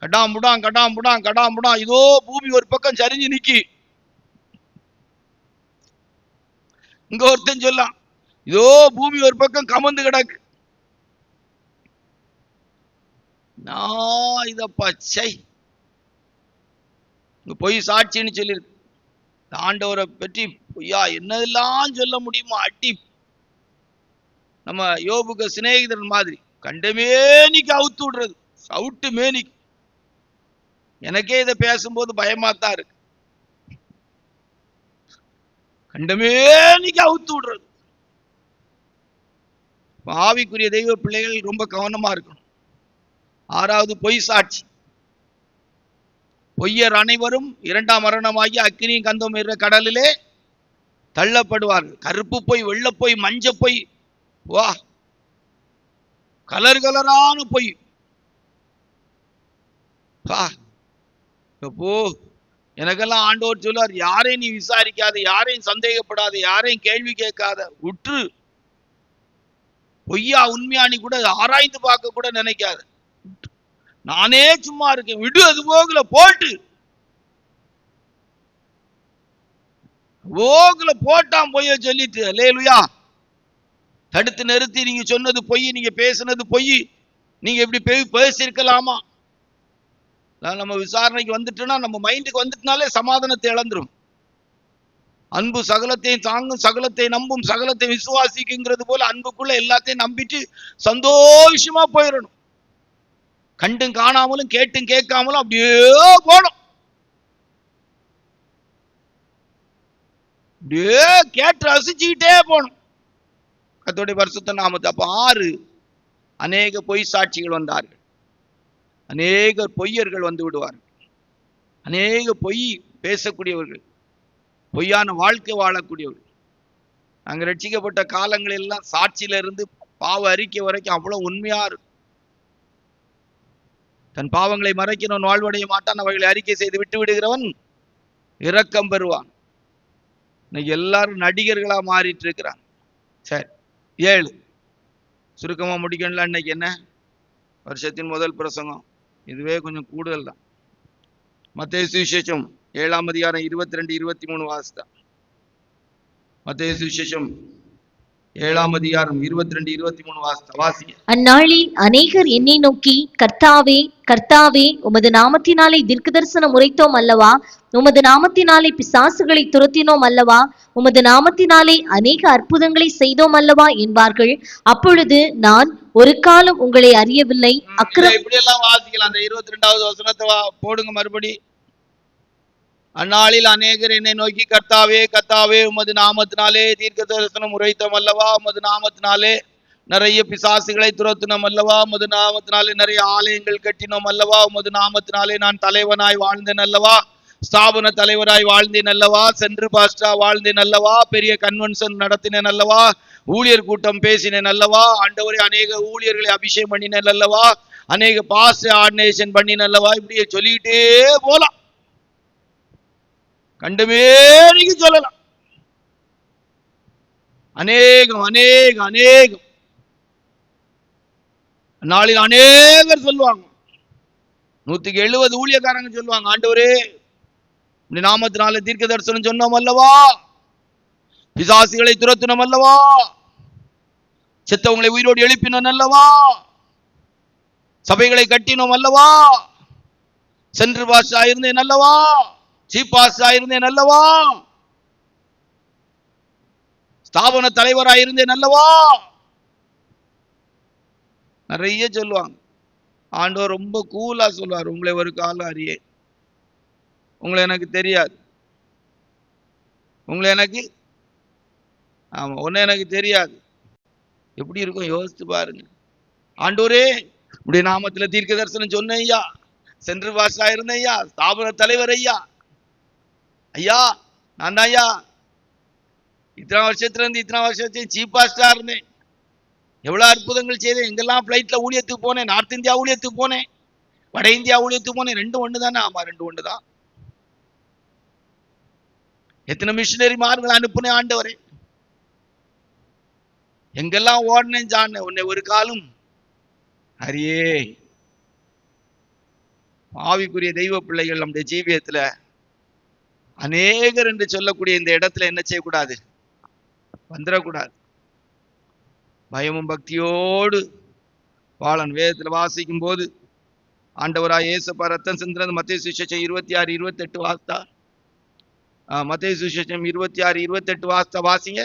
கடாம்புடான். இதோ பூமி ஒரு பக்கம் சரிஞ்சு நிக்கி. இங்க ஒருத்தன் சொல்லலாம், இதோ பூமி ஒரு பக்கம் கமந்து கிடக்கு. நான் இத பச்சை பொய் சாட்சின்னு சொல்லியிருக்கு. ஆண்டவரை பற்றி பொய்யா என்னதெல்லாம் சொல்ல முடியுமோ அடி. நம்ம யோபுக்கு சிநேகிதன் மாதிரி கண்டமேனிக்கு அவுத்து விடுறது, சவுட்டு மேனிக்கு. எனக்கே இதை பேசும்போது பயமாத்தான் இருக்கு. கண்டமேனிக்கு அவுத்து விடுறது. ஆவிக்குரிய தெய்வ பிள்ளைகள் ரொம்ப கவனமா இருக்கணும். 6வது பொய் சாட்சி. பொய்யர் அனைவரும் இரண்டாம் மரணமாகி அக்கினியும் கந்தம் என்ற கடலிலே தள்ளப்படுவார்கள். கருப்பு பொய், வெள்ள பொய், மஞ்ச பொய், வா கலர் கலரான பொய். போ எனக்கெல்லாம் ஆண்டவர் சொல்லுவார், யாரையும் நீ விசாரிக்காத, யாரையும் சந்தேகப்படாத, யாரையும் கேள்வி கேட்காத, உற்று பொய்யா உண்மையானி கூட ஆராய்ந்து பார்க்க கூட நினைக்காத. நானே சும்மா இருக்கேன், விடு, அது போகல போட்டு போகல போட்டான் பொய்ய சொல்லிட்டு. அல்லேலூயா. தடுத்து நிறுத்தி, நீங்க சொன்னது பொய், நீங்க பேசுனது பொய், நீங்க இப்படி பேசியிருக்கலாமா? நம்ம விசாரணைக்கு வந்துட்டோம்னா, நம்ம மைண்டுக்கு வந்துட்டுனாலே சமாதானத்தை இழந்துரும். அன்பு சகலத்தையும் தாங்கும், சகலத்தை நம்பும், சகலத்தை விசுவாசிக்குங்கிறது போல அன்புக்குள்ள எல்லாத்தையும் நம்பிட்டு சந்தோஷமா போயிடணும். கண்டும் காணாமலும் கேட்டும் கேட்காமலும் அப்படியே போனோம். அப்படியே கேட்டு ரசிச்சுக்கிட்டே போனோம் கர்த்தருடைய பரிசுத்த நாமத்தை. அப்ப 6 அநேக பொய் சாட்சிகள் வந்தார்கள், அநேக பொய்யர்கள் வந்து விடுவார்கள், அநேக பொய் பேசக்கூடியவர்கள், பொய்யான வாழ்க்கை வாழக்கூடியவர்கள். நாங்க ரட்சிக்கப்பட்ட காலங்கள் எல்லாம் சாட்சியில இருந்து பாவ அறிக்கை வரைக்கும் அவ்வளவு உண்மையா இருக்கும். தன் பாவங்களை மறைக்கிறவன் வாழ்வடைய மாட்டான், அவைகளை அறிக்கை செய்து விட்டு விடுகிறவன் இரக்கம் பெறுவான். இன்னைக்கு எல்லாரும் நடிகர்களா மாறிட்டு இருக்கிறாங்க. சரி, 7 சுருக்கமா முடிக்கணும்ல. இன்னைக்கு என்ன? வருஷத்தின் முதல் பிரசங்கம், இதுவே கொஞ்சம் கூடுதல் தான். மத்தேயு சுவிசேஷம் 7ஆம் அதிகாரம் 22, 23 வாசித்தா. மத்தேயு சுவிசேஷம் 7ஆம் அதிகாரம் 22, 23 வாசித்தா. வாசிங்க. அந்நாளில் அநேகர் என்னை நோக்கி, கர்த்தாவே கர்த்தாவே, உமது நாமத்தினாலே தீர்க்கதரிசனம் உரைத்தோம் அல்லவா? உமது நாமத்தினாலே பிசாசுகளை துரத்தினோம் அல்லவா? உமது நாமத்தினாலே அநேக அற்புதங்களை செய்தோம் அல்லவா என்பார்கள். அப்பொழுது நான், ஒரு காலம் உங்களை அறியவில்லை. இப்படி எல்லாம் வாசிக்கலாம். அந்த 22வது வசனத்தை போடுங்க மறுபடி. அந்நாளில் அநேகர் என்னை நோக்கி, கர்த்தாவே கர்த்தாவே, உமது நாமத்தினாலே தீர்க்க தரிசனம் உரைத்தோம் அல்லவா? உமது நாமத்தினாலே நிறைய பிசாசுகளை துரத்தினோம் அல்லவா? உமது நாமத்தினாலே நிறைய ஆலயங்கள் கட்டினோம் அல்லவா? உமது நாமத்தினாலே நான் தலைவனாய் வாழ்ந்தேன் அல்லவா? ஸ்தாபன தலைவராய் வாழ்ந்தேன் அல்லவா? சென்று பாஸ்டா வாழ்ந்தேன் அல்லவா? பெரிய கன்வென்ஷன் நடத்தினேன் அல்லவா? ஊழியர் கூட்டம் பேசினேன் அல்லவா? ஆண்டவரே, அநேக ஊழியர்களை அபிஷேகம் பண்ணினேன் அல்லவா? அநேக பாஸ்டர் ஆர்டினேஷன் பண்ணினேன் அல்லவா? இப்படியே சொல்லிக்கிட்டே போலாம். கண்டுமே நீங்க சொல்லலாம். அநேகம் அநேகம் அநேகம் நாளில் அநேகர் சொல்லுவாங்க. 170 ஊழியக்காரங்க சொல்லுவாங்க, ஆண்டவரே இந்த நாமத்தினால தீர்க்க தரிசனம் சொன்னோம் அல்லவா? பிசாசுகளை துரத்தினோம் அல்லவா? செத்தவங்களை உயிரோடு எழுப்பினோம் அல்லவா? சபைகளை கட்டினோம் அல்லவா? சென்று பாஸ்டா இருந்தேன் அல்லவா? சீப் பாஸ்டா இருந்தேன் அல்லவா? ஸ்தாபன தலைவராக இருந்தேன் அல்லவா? நிறைய சொல்லுவாங்க. ஆண்டவர் ரொம்ப கூலா சொல்லுவார், உங்களை ஒரு காலம் அறியே, உங்களை எனக்கு தெரியாது, உங்களை எனக்கு ஒன்னு எனக்கு தெரியாது. எப்படி இருக்கும் யோசித்து பாருங்க. ஆண்டவரே, உடைய நாமத்துல தீர்க்க தரிசனம் சொன்ன ஐயா, சென்று பாஸ்டா இருந்த ஐயா, ஸ்தாபன தலைவர் ஐயா, ஐயா நான் தான் ஐயா இத்தனை வருஷத்துல இருந்து இத்தனை வருஷத்தையும் சீப் பாஸ்டா இருந்தேன், எவ்வளவு அற்புதங்கள் செய்தேன், எங்கெல்லாம் பிளைட்ல ஊழியத்துக்கு போனேன், நார்த் இந்தியா ஊழியத்துக்கு போனேன், வட இந்தியா ஊழியத்துக்கு போனேன். 2 ஒண்ணு தானே? ஆமா, 2 ஒண்ணு தான். எத்தனை மிஷினரி மார்கள் அனுப்புனேன் ஆண்டவரே, எங்கெல்லாம் ஓடினேன் ஜான, உன்னை ஒரு காலம் அறியே. ஆவிக்குரிய தெய்வ பிள்ளைகள் நம்முடைய ஜீவியத்துல அநேகர் என்று சொல்லக்கூடிய இந்த இடத்துல என்ன செய்யக்கூடாது? வந்துடக்கூடாது. பயமும் பக்தியோடு வாழன். வேதத்துல வாசிக்கும் போது ஆண்டவராய் இயேசுப்பா ரத்தம் சிந்தினது மத்தேயு சுவிசேஷம் 26, 28 வாசித்தா. மத்தேயு சுவிசேஷம் 26, 28 வாசித்தா. வாசிங்க.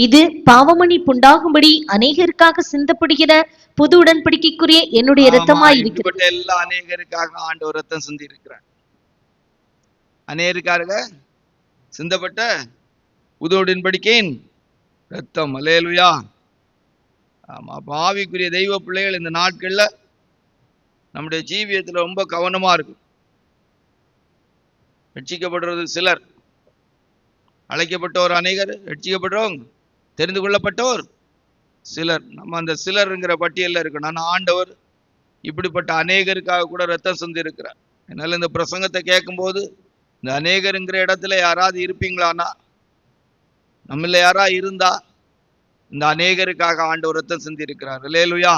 இது பாவமன்னிப்புண்டாகும்படி அநேகருக்காக சிந்தப்படுகிற புது உடன்படிக்கைக்குரிய என்னுடைய இரத்தமாய் இருக்கிறது. எல்லா அநேகருக்காக ஆண்டவர் ரத்தம் சிந்தி இருக்கிறார். அநேகருக்காக சிந்தப்பட்ட புது உடன்படிக்கையின் ரத்தம். அல்லேலூயா. ஆமா, ஆவிக்குரிய தெய்வ பிள்ளைகள் இந்த நாட்கள்ல நம்முடைய ஜீவியத்துல ரொம்ப கவனமா இருக்கும். ரட்சிக்கப்படுறது சிலர், அழைக்கப்பட்டோர் அநேகர், ரட்சிக்கப்படுறவங்க, தெரிந்து கொள்ளப்பட்டோர் சிலர். நம்ம அந்த சிலருங்கிற பட்டியலில் இருக்கணும். ஆனால் ஆண்டவர் இப்படிப்பட்ட அநேகருக்காக கூட ரத்தம் சிந்தி இருக்கிறார். அதனால இந்த பிரசங்கத்தை கேட்கும்போது இந்த அநேகருங்கிற இடத்துல யாராவது இருப்பீங்களானா, நம்மள யாரா இருந்தா இந்த அநேகருக்காக ஆண்டவர் ரத்தம் சிந்தி இருக்கிறார். அல்லேலூயா.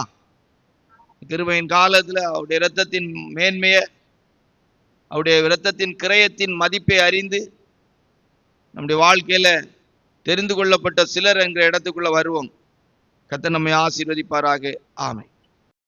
கிருபையின் காலத்துல அவருடைய இரத்தத்தின் மேன்மையை, அவருடைய இரத்தத்தின் கிரயத்தின் மதிப்பை அறிந்து நம்முடைய வாழ்க்கையில தெரிந்து கொள்ளப்பட்ட சிலர் என்கிற இடத்துக்குள்ள வருவோம். கர்த்தர் நம்மை ஆசீர்வதிப்பாராக. ஆமென்.